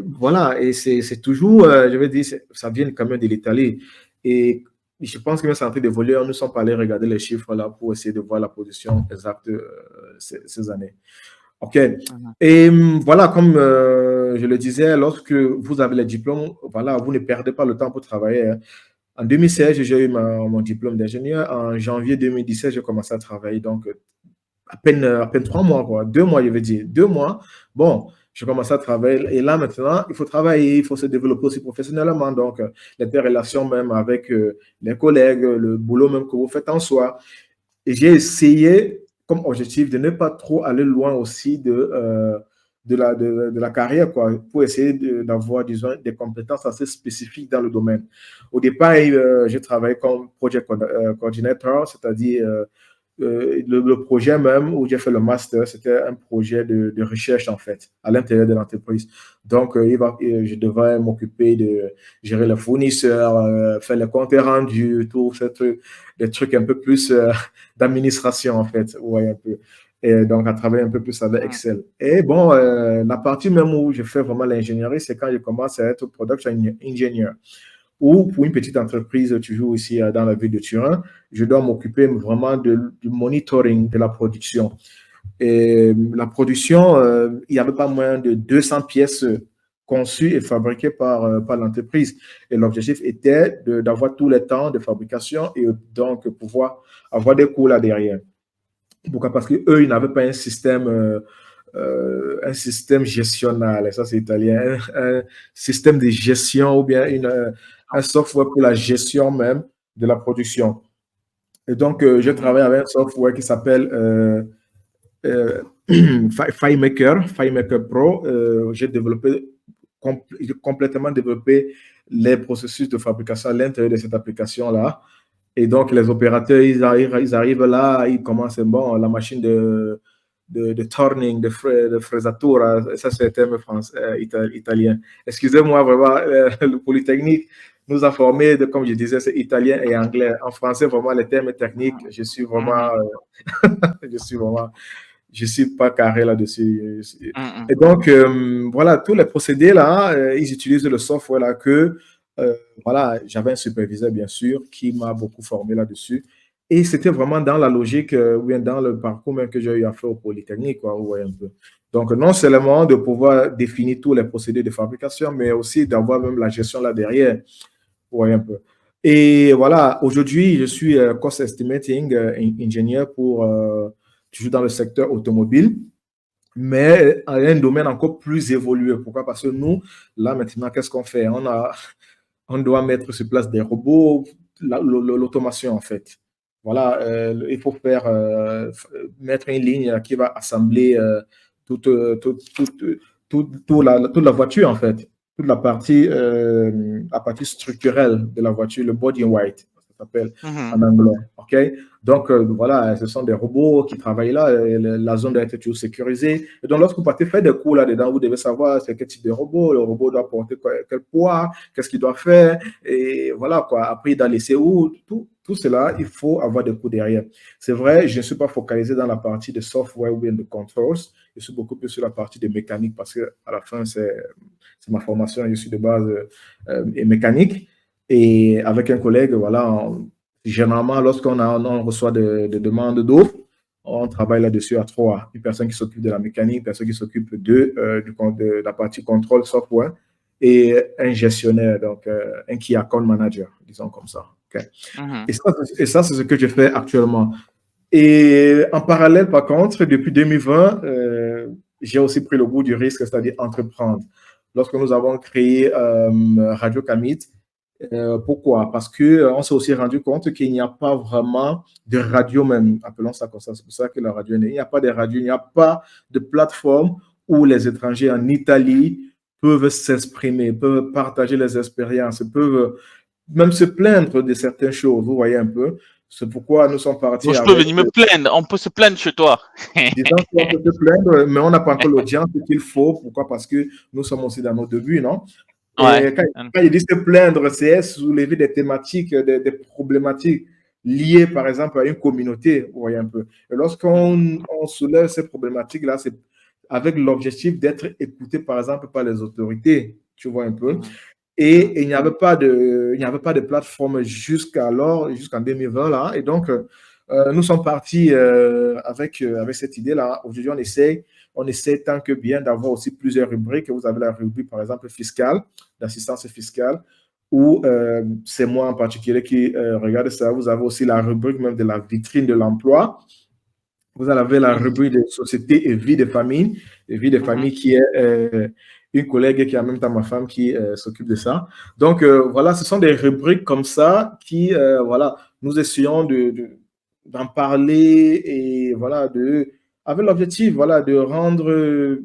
Voilà, et c'est toujours, je vais dire, ça vient quand même de l'Italie. Et je pense que même c'est en train d'évoluer. Nous ne sommes pas allés regarder les chiffres là pour essayer de voir la position exacte ces années. OK. Mmh. Et voilà, comme je le disais, lorsque vous avez les diplômes, voilà, vous ne perdez pas le temps pour travailler, hein. En 2016, j'ai eu mon diplôme d'ingénieur. En janvier 2017, j'ai commencé à travailler. Donc, à peine 3 mois, quoi. 2 mois, je veux dire. 2 mois. Bon, je commence à travailler. Et là, maintenant, il faut travailler, il faut se développer aussi professionnellement. Donc, l'interrelation même avec les collègues, le boulot même que vous faites en soi. Et j'ai essayé, comme objectif, de ne pas trop aller loin aussi de la carrière, quoi, pour essayer d'avoir, disons, des compétences assez spécifiques dans le domaine. Au départ, j'ai travaillé comme project coordinator, c'est-à-dire le projet même où j'ai fait le master, c'était un projet de recherche, en fait, à l'intérieur de l'entreprise. Donc, je devais m'occuper de gérer les fournisseurs, faire les comptes rendus, tout ces trucs, des trucs un peu plus d'administration, en fait. Ouais, un peu. Et donc, à travailler un peu plus avec Mmh. Excel. Et bon, la partie même où je fais vraiment l'ingénierie, c'est quand je commence à être production engineer. Ou pour une petite entreprise, toujours ici dans la ville de Turin, je dois m'occuper vraiment du monitoring de la production. Et la production, il n'y avait pas moins de 200 pièces conçues et fabriquées par l'entreprise. Et l'objectif était d'avoir tout le temps de fabrication et donc pouvoir avoir des coûts là derrière. Pourquoi? Parce qu'eux, ils n'avaient pas un système gestionnel, ça c'est italien, un système de gestion ou bien un software pour la gestion même de la production. Et donc, je Mmh. travaille avec un software qui s'appelle euh, FileMaker Pro. J'ai complètement développé les processus de fabrication à l'intérieur de cette application-là. Et donc, les opérateurs, ils arrivent là, ils commencent, bon, la machine de turning, de fresatura, ça c'est un terme français, italien. Excusez-moi, vraiment, le Polytechnique nous a formés, comme je disais, c'est italien et anglais. En français, vraiment, les termes techniques, Mmh. je suis vraiment, je suis pas carré là-dessus. Mmh. Et donc, voilà, tous les procédés là, ils utilisent le software là que, euh, voilà, j'avais un superviseur, bien sûr, qui m'a beaucoup formé là-dessus. Et c'était vraiment dans la logique, ou bien dans le parcours même que j'ai eu à faire au Polytechnique, quoi, vous voyez un peu. Donc, non seulement de pouvoir définir tous les procédés de fabrication, mais aussi d'avoir même la gestion là derrière, vous voyez un peu. Et voilà, aujourd'hui, je suis cost estimating ingénieur pour, toujours dans le secteur automobile, mais à un domaine encore plus évolué. Pourquoi? Parce que nous, là maintenant, qu'est-ce qu'on fait? On doit mettre sur place des robots, l'automation en fait. Voilà, il faut faire, mettre une ligne qui va assembler toute, toute, toute, toute la voiture en fait, toute la partie structurelle de la voiture, le body in white, ça s'appelle Mmh. en anglais. OK? Donc, voilà, ce sont des robots qui travaillent là. La zone doit être toujours sécurisée. Et donc, lorsque vous partez faire des cours là-dedans, vous devez savoir c'est quel type de robot. Le robot doit porter quel poids, qu'est-ce qu'il doit faire. Et voilà, quoi. Après, il doit laisser où. Tout cela, il faut avoir des cours derrière. C'est vrai, je ne suis pas focalisé dans la partie de software ou bien de controls. Je suis beaucoup plus sur la partie de mécanique parce que à la fin, c'est ma formation. Je suis de base mécanique. Et avec un collègue, voilà, généralement, on reçoit des demandes d'offres, on travaille là-dessus à trois. Une personne qui s'occupe de la mécanique, une personne qui s'occupe de la partie contrôle software et un gestionnaire, donc un key account manager, disons comme ça. Okay. Mmh. Et ça c'est ce que je fais actuellement. Et en parallèle, par contre, depuis 2020, j'ai aussi pris le goût du risque, c'est-à-dire entreprendre. Lorsque nous avons créé Radio Camit, pourquoi? Parce qu'on s'est aussi rendu compte qu'il n'y a pas vraiment de radio même, appelons ça comme ça, c'est pour ça que la radio est née. Il n'y a pas de radio, il n'y a pas de plateforme où les étrangers en Italie peuvent s'exprimer, peuvent partager les expériences, peuvent même se plaindre de certaines choses, vous voyez un peu. C'est pourquoi nous sommes Bon, partis je peux avec, venir me plaindre, on peut se plaindre chez toi. disons qu'on peut se plaindre, mais on n'a pas encore l'audience qu'il faut. Pourquoi? Parce que nous sommes aussi dans nos débuts, non? Ouais. Et quand il dit se plaindre, c'est soulever des thématiques, des problématiques liées, par exemple, à une communauté, vous voyez un peu. Et lorsqu'on soulève ces problématiques-là, c'est avec l'objectif d'être écouté, par exemple, par les autorités, tu vois un peu. Mmh. Mmh. Et il n'y avait pas de plateforme jusqu'alors, jusqu'en 2020 là. Et donc, nous sommes partis avec cette idée-là. Aujourd'hui, on essaie tant que bien d'avoir aussi plusieurs rubriques. Vous avez la rubrique, par exemple, fiscale, d'assistance fiscale, où c'est moi en particulier qui regarde ça. Vous avez aussi la rubrique même de la vitrine de l'emploi. Vous avez la Mmh. rubrique de société et vie de Mmh. famille qui est une collègue qui est en même temps ma femme qui s'occupe de ça. Donc voilà, ce sont des rubriques comme ça qui, voilà, nous essayons d'en parler et voilà, avec l'objectif, voilà, de rendre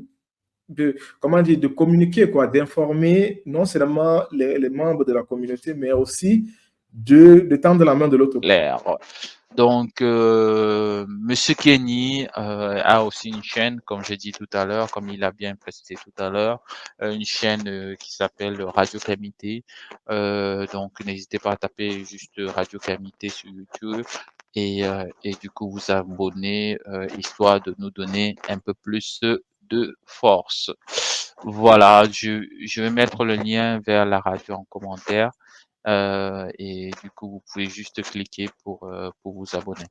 comment dire, de communiquer, quoi, d'informer non seulement les membres de la communauté, mais aussi de tendre la main de l'autre. Clair. Donc, Monsieur Kenny a aussi une chaîne, comme j'ai dit tout à l'heure, comme il a bien précisé tout à l'heure, une chaîne qui s'appelle Radio Camité. Donc, n'hésitez pas à taper juste Radio Camité sur YouTube et du coup vous abonner, histoire de nous donner un peu plus de force. Voilà, je vais mettre le lien vers la radio en commentaire. Et du coup, vous pouvez juste cliquer pour vous abonner.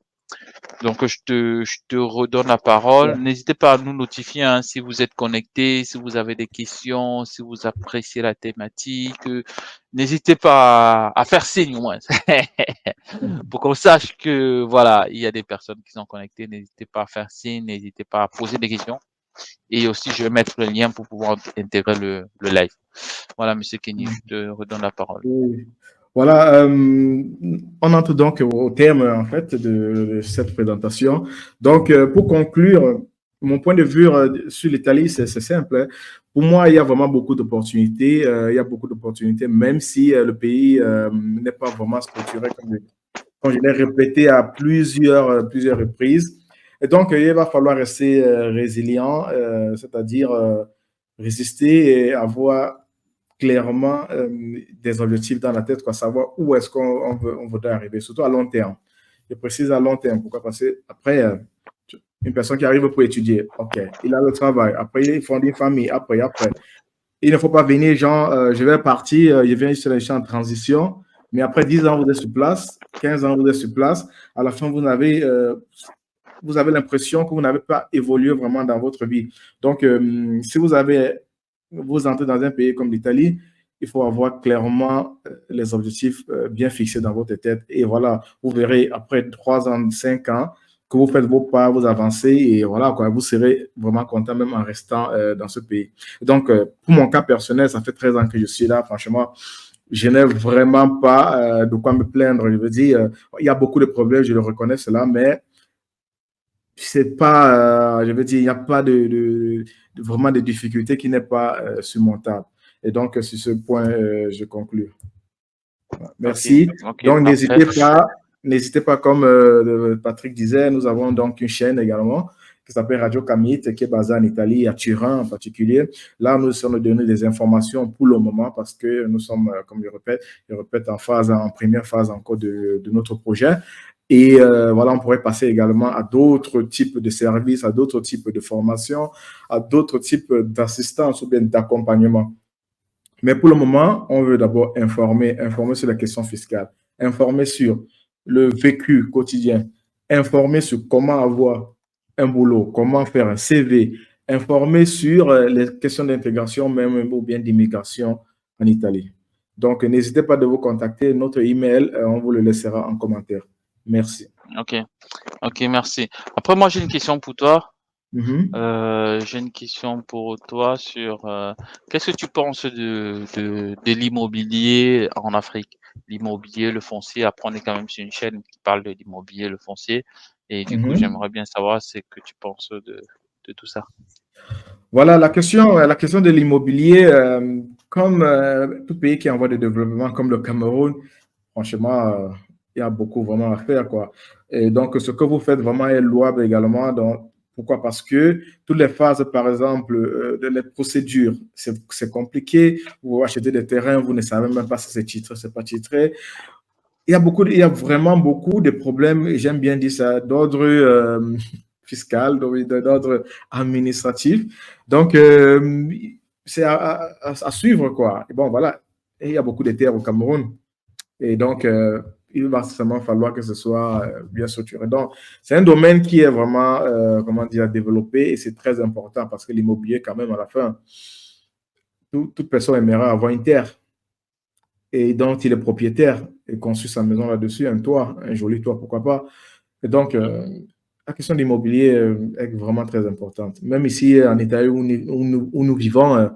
Donc, je te redonne la parole. N'hésitez pas à nous notifier hein, si vous êtes connecté, si vous avez des questions, si vous appréciez la thématique. N'hésitez pas à faire signe au moins pour qu'on sache que voilà, il y a des personnes qui sont connectées. N'hésitez pas à faire signe, n'hésitez pas à poser des questions. Et aussi, je vais mettre le lien pour pouvoir intégrer le live. Voilà, Monsieur Kenny, je te redonne la parole. Oui. Voilà, on entre donc au terme en fait de cette présentation. Donc, pour conclure, mon point de vue sur l'Italie, c'est simple. Hein. Pour moi, il y a vraiment beaucoup d'opportunités. Il y a beaucoup d'opportunités, même si le pays n'est pas vraiment structuré, comme je l'ai répété à plusieurs reprises. Et donc, il va falloir rester résilient, c'est-à-dire résister et avoir clairement des objectifs dans la tête, quoi, savoir où est-ce on voudrait arriver, surtout à long terme. Je précise à long terme. Pourquoi? Parce que après, une personne qui arrive pour étudier, OK, il a le travail, après il fonde une famille, après. Il ne faut pas venir, genre, je vais partir, je viens sur les champs en transition, mais après 10 ans, vous êtes sur place, 15 ans, vous êtes sur place, à la fin, vous avez l'impression que vous n'avez pas évolué vraiment dans votre vie. Donc, si vous entrez dans un pays comme l'Italie, il faut avoir clairement les objectifs bien fixés dans votre tête. Et voilà, vous verrez après 3 ans, 5 ans, que vous faites vos pas, vous avancez et voilà, quoi, vous serez vraiment content même en restant dans ce pays. Donc, pour mon cas personnel, ça fait 13 ans que je suis là. Franchement, je n'ai vraiment pas de quoi me plaindre. Je veux dire, il y a beaucoup de problèmes, je le reconnais cela, mais c'est pas, je veux dire, il n'y a pas vraiment de difficulté qui n'est pas surmontable. Et donc, sur ce point, je conclue. Merci. Okay, Donc, parfait. n'hésitez pas, comme Patrick disait, nous avons donc une chaîne également qui s'appelle Radio Camite, qui est basée en Italie, à Turin en particulier. Là, nous sommes donner des informations pour le moment parce que nous sommes, comme je répète en première phase encore de notre projet. Et voilà, on pourrait passer également à d'autres types de services, à d'autres types de formations, à d'autres types d'assistance ou bien d'accompagnement. Mais pour le moment, on veut d'abord informer sur la question fiscale, informer sur le vécu quotidien, informer sur comment avoir un boulot, comment faire un CV, informer sur les questions d'intégration même ou bien d'immigration en Italie. Donc, n'hésitez pas de vous contacter. Notre email, on vous le laissera en commentaire. Merci. Ok, merci. Après, moi, j'ai une question pour toi. Mhm. J'ai une question pour toi sur qu'est-ce que tu penses de l'immobilier en Afrique? L'immobilier, le foncier. Après, on est quand même sur une chaîne qui parle de l'immobilier, le foncier. Et du coup, Mhm. j'aimerais bien savoir ce que tu penses de tout ça. Voilà, la question de l'immobilier, comme tout pays qui est en voie de développement, comme le Cameroun, franchement, il y a beaucoup vraiment à faire, quoi. Et donc, ce que vous faites vraiment est louable également. Donc, pourquoi? Parce que toutes les phases, par exemple, de les procédures, c'est compliqué. Vous achetez des terrains, vous ne savez même pas si c'est titré, c'est pas titré. Il y a vraiment beaucoup de problèmes, et j'aime bien dire ça, d'ordre fiscal, d'ordre administratif. Donc, c'est à suivre, quoi. Et bon, voilà. Et il y a beaucoup de terres au Cameroun. Et donc, il va seulement falloir que ce soit bien structuré. Donc, c'est un domaine qui est vraiment, comment dire, développé et c'est très important parce que l'immobilier, quand même, à la fin, toute personne aimerait avoir une terre et dont il est propriétaire et construit sa maison là-dessus, un toit, un joli toit, pourquoi pas. Et donc, la question de l'immobilier est vraiment très importante. Même ici, en Italie où nous vivons,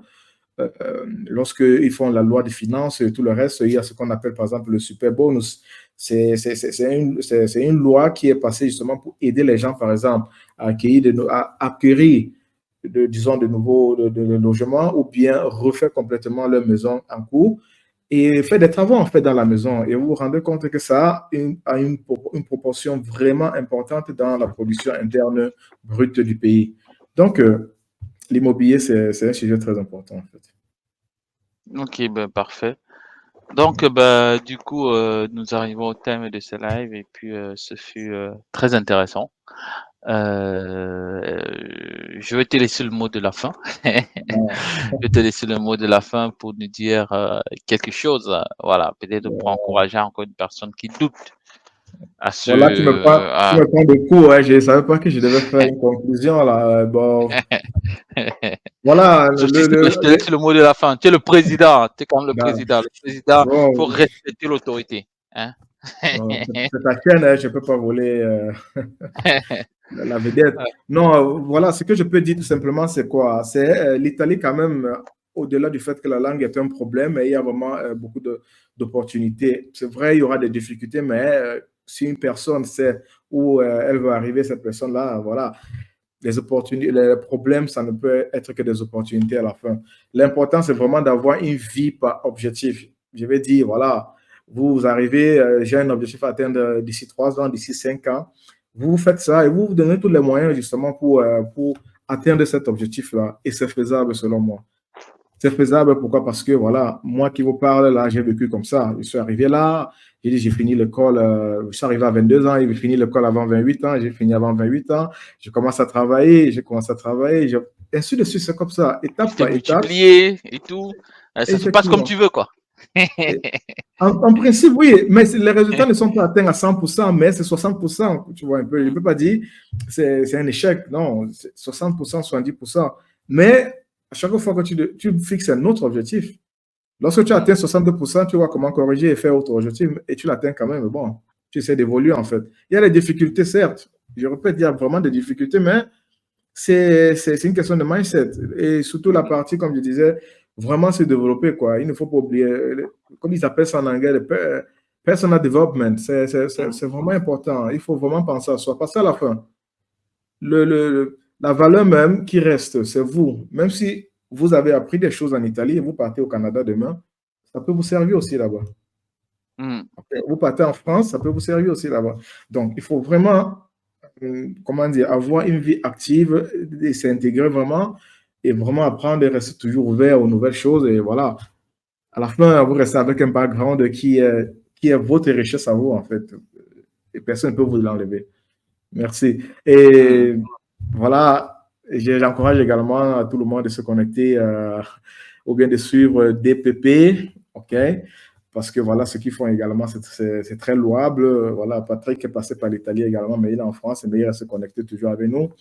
lorsqu'ils font la loi des finances et tout le reste, il y a ce qu'on appelle par exemple le super bonus. C'est une loi qui est passée justement pour aider les gens, par exemple, à acquérir disons, de nouveaux de logements ou bien refaire complètement leur maison en cours et faire des travaux en fait dans la maison. Et vous vous rendez compte que ça a une proportion vraiment importante dans la production interne brute du pays. Donc, l'immobilier, c'est un sujet très important en fait. OK, ben, parfait. Donc, du coup, nous arrivons au thème de ce live et puis, ce fut, très intéressant. Je vais te laisser le mot de la fin. Je vais te laisser le mot de la fin pour nous dire, quelque chose, voilà, peut-être pour encourager encore une personne qui doute à Voilà, tu à me prends de court, ouais, je ne savais pas que je devais faire une conclusion là. Bon, voilà, je te laisse le mot de la fin. Tu es le président, tu es quand même le bah, président. Le président, faut bon, respecter l'autorité, hein. c'est ta chaîne, hein, je ne peux pas voler la vedette. Non, voilà, ce que je peux dire tout simplement, c'est quoi? C'est l'Italie quand même, au-delà du fait que la langue est un problème, il y a vraiment beaucoup d'opportunités. C'est vrai, il y aura des difficultés, mais si une personne sait où elle veut arriver, cette personne-là, voilà, les opportunités, les problèmes, ça ne peut être que des opportunités à la fin. L'important, c'est vraiment d'avoir une vie par objectif. Je vais dire, voilà, vous arrivez, j'ai un objectif à atteindre d'ici 3 ans, d'ici 5 ans. Vous faites ça et vous vous donnez tous les moyens justement pour atteindre cet objectif-là. Et c'est faisable selon moi. C'est faisable, pourquoi? Parce que voilà, moi qui vous parle, là, j'ai vécu comme ça. Je suis arrivé là, j'ai dit, j'ai fini l'école, je suis arrivé à 22 ans, j'ai fini l'école avant 28 ans, j'ai fini avant 28 ans, je commence à travailler, j'ai commencé à travailler, ainsi de suite, c'est comme ça, Tu étape t'es par étape, multiplié et tout. Ça se passe comme effectivement. tu veux, quoi. Et en principe, oui, mais les résultats ne sont pas atteints à 100%, mais c'est 60%, tu vois un peu. Je ne peux pas dire c'est un échec, non, c'est 60%, 70%. Mais à chaque fois que tu fixes un autre objectif, lorsque tu atteins 62%, tu vois comment corriger et faire autre objectif et tu l'atteins quand même. Bon, tu essaies d'évoluer en fait. Il y a des difficultés, certes. Je répète, il y a vraiment des difficultés, mais c'est une question de mindset. Et surtout la partie, comme je disais, vraiment se développer, quoi. Il ne faut pas oublier, comme ils appellent ça en anglais, le personal development. C'est vraiment important. Il faut vraiment penser à soi. Parce qu'à la fin, la valeur même qui reste, c'est vous. Même si vous avez appris des choses en Italie et vous partez au Canada demain, ça peut vous servir aussi là-bas. Mm. Vous partez en France, ça peut vous servir aussi là-bas. Donc, il faut vraiment, comment dire, avoir une vie active et s'intégrer vraiment et vraiment apprendre et rester toujours ouvert aux nouvelles choses. Et voilà, à la fin, vous restez avec un background qui est votre richesse à vous, en fait. Et personne ne peut vous l'enlever. Merci. Mm. Et voilà, j'encourage également à tout le monde de se connecter ou bien de suivre DPP, OK? Parce que voilà, ce qu'ils font également, c'est très louable. Voilà, Patrick est passé par l'Italie également, mais il est en France, mais il reste connecté toujours avec nous.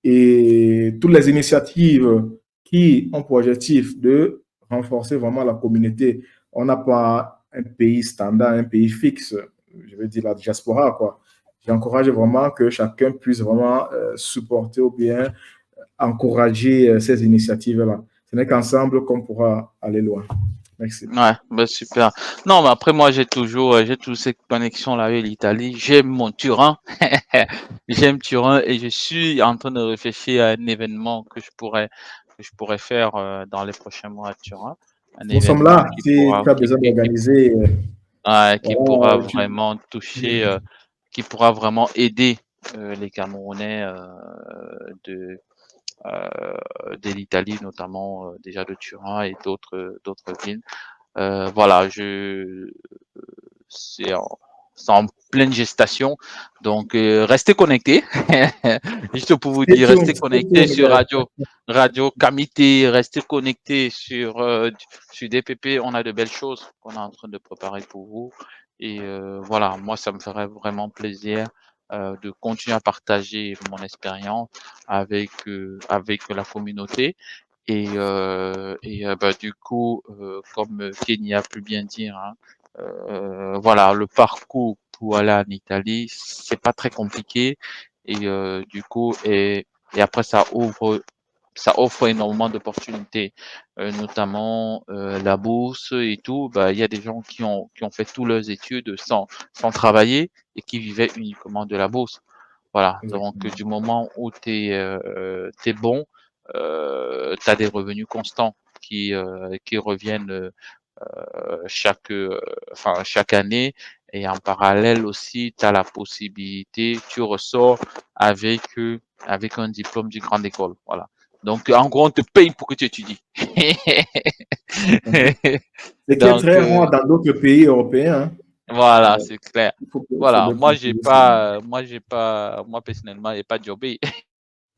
Et toutes les initiatives qui ont pour objectif de renforcer vraiment la communauté. On n'a pas un pays standard, un pays fixe, je veux dire la diaspora, quoi. J'encourage vraiment que chacun puisse vraiment supporter ou bien encourager ces initiatives-là. Ce n'est qu'ensemble qu'on pourra aller loin. Merci. Ouais, bah super. Non, mais après moi j'ai toujours cette connexion là avec l'Italie. J'aime mon Turin. J'aime Turin et je suis en train de réfléchir à un événement que je pourrais faire dans les prochains mois à Turin. Un Nous sommes événement là. Si tu as besoin d'organiser, qui pourra voilà, vraiment toucher, qui pourra vraiment aider les Camerounais de de l'Italie, notamment déjà de Turin et d'autres villes. Voilà, c'est en, c'est en pleine gestation. Donc, restez connectés. Juste pour vous dire, restez stay connectés tuned, sur guys. Radio Kamité, restez connectés sur DPP. On a de belles choses qu'on est en train de préparer pour vous. Et voilà, moi, ça me ferait vraiment plaisir de continuer à partager mon expérience avec la communauté. Bah, du coup, comme Kenny a pu bien dire, hein, voilà, le parcours pour aller en Italie, c'est pas très compliqué et du coup et après ça offre énormément d'opportunités, notamment la bourse et tout. Bah, il y a des gens qui ont fait tous leurs études sans travailler et qui vivaient uniquement de la bourse. Voilà, donc Exactement. du moment où tu es bon, tu as des revenus constants qui reviennent chaque année. Et en parallèle aussi, tu as la possibilité, tu ressors avec, avec un diplôme d'une grande école. Voilà. Donc, en gros, on te paye pour que tu étudies. Mhm. Ce qui est Donc, très rare dans d'autres pays européens. voilà, Hein. c'est clair. Il faut Voilà, bien préciser ça. moi personnellement, j'ai pas jobé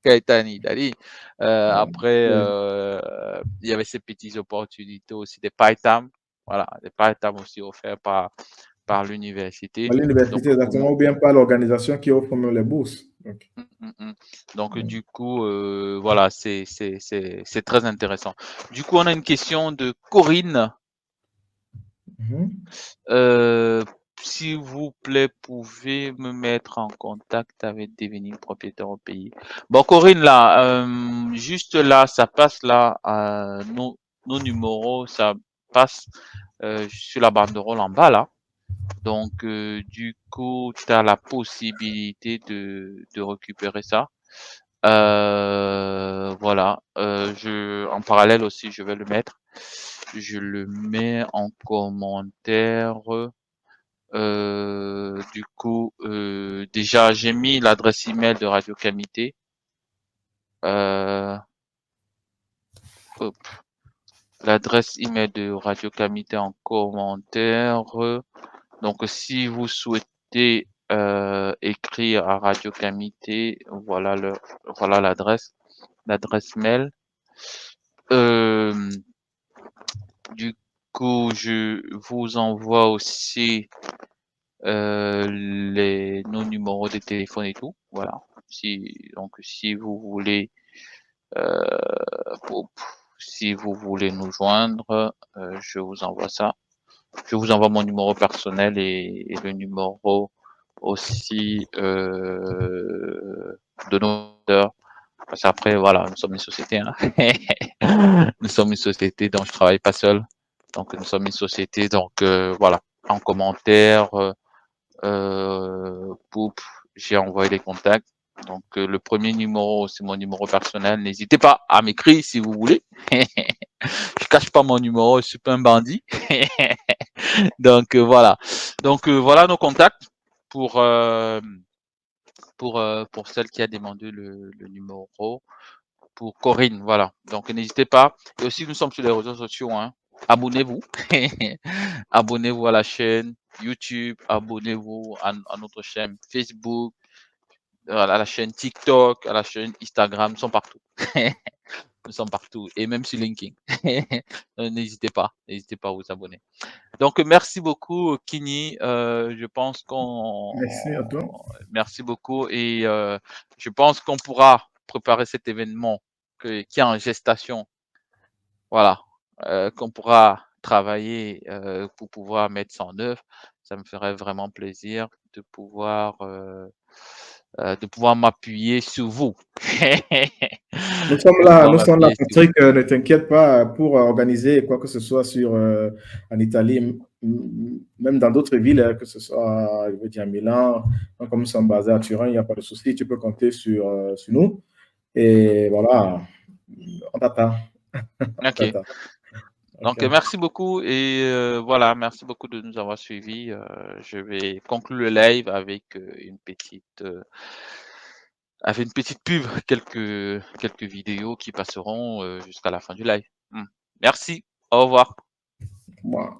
qui a été en Italie. Après, Ouais. il y avait ces petites opportunités aussi, des part-time, voilà, des part-time aussi offerts par À l'université. l'université, Donc, pour exactement, moi, ou bien par l'organisation qui offre même les bourses. Donc, mm, mm. Donc, ouais. du coup, voilà, c'est très intéressant. Du coup, on a une question de Corinne. Mhm. Euh, S'il vous plaît, pouvez me mettre en contact avec Devenir propriétaire au pays. Bon, Corinne, là, juste là, ça passe là, nos numéros, ça passe sur la banderole en bas là. Donc, du coup, tu as la possibilité de récupérer ça. Voilà. En parallèle aussi, je vais le mettre. Je le mets en commentaire. Du coup, déjà, j'ai mis l'adresse email de Radio Camité. Euh, hop, l'adresse email de Radio Camité en commentaire. Donc, si vous souhaitez écrire à Radio Camité, voilà l'adresse mail. Euh, du coup, je vous envoie aussi nos numéros de téléphone et tout. Voilà. Si vous voulez, euh, pour- si vous voulez nous joindre, je vous envoie ça. Je vous envoie mon numéro personnel et le numéro aussi de nos auditeurs. Parce qu'après, voilà, nous sommes une société. Hein. Nous sommes une société, donc je travaille pas seul. Donc nous sommes une société, donc voilà. En commentaire, poup, j'ai envoyé les contacts. Donc le premier numéro, c'est mon numéro personnel. N'hésitez pas à m'écrire si vous voulez. Je cache pas mon numéro, je suis pas un bandit. Donc voilà. Donc voilà nos contacts pour euh, pour celle qui a demandé le numéro. Pour Corinne, voilà. Donc n'hésitez pas. Et aussi nous sommes sur les réseaux sociaux. Hein. Abonnez-vous. Abonnez-vous à la chaîne YouTube. Abonnez-vous à notre chaîne Facebook. À la chaîne TikTok, à la chaîne Instagram, nous sommes partout. Nous sommes partout et même sur LinkedIn. N'hésitez pas à vous abonner. Donc merci beaucoup Kini. Je pense Merci à toi. merci beaucoup et je pense qu'on pourra préparer cet événement qui est en gestation. Voilà, qu'on pourra travailler pour pouvoir mettre ça en œuvre. Ça me ferait vraiment plaisir de pouvoir m'appuyer sur vous. De pouvoir Nous sommes là, m'appuyer sur vous. Patrick, ne t'inquiète pas pour organiser quoi que ce soit en Italie, même dans d'autres villes, que ce soit, je veux dire, à Milan, hein, comme nous sommes basés à Turin, il n'y a pas de souci, tu peux compter sur nous. Et voilà, on t'attend. On Ok. t'attend. Donc OK. merci beaucoup et voilà, merci beaucoup de nous avoir suivis. Je vais conclure le live avec une petite pub, quelques vidéos qui passeront jusqu'à la fin du live. Merci. Au revoir. Moi.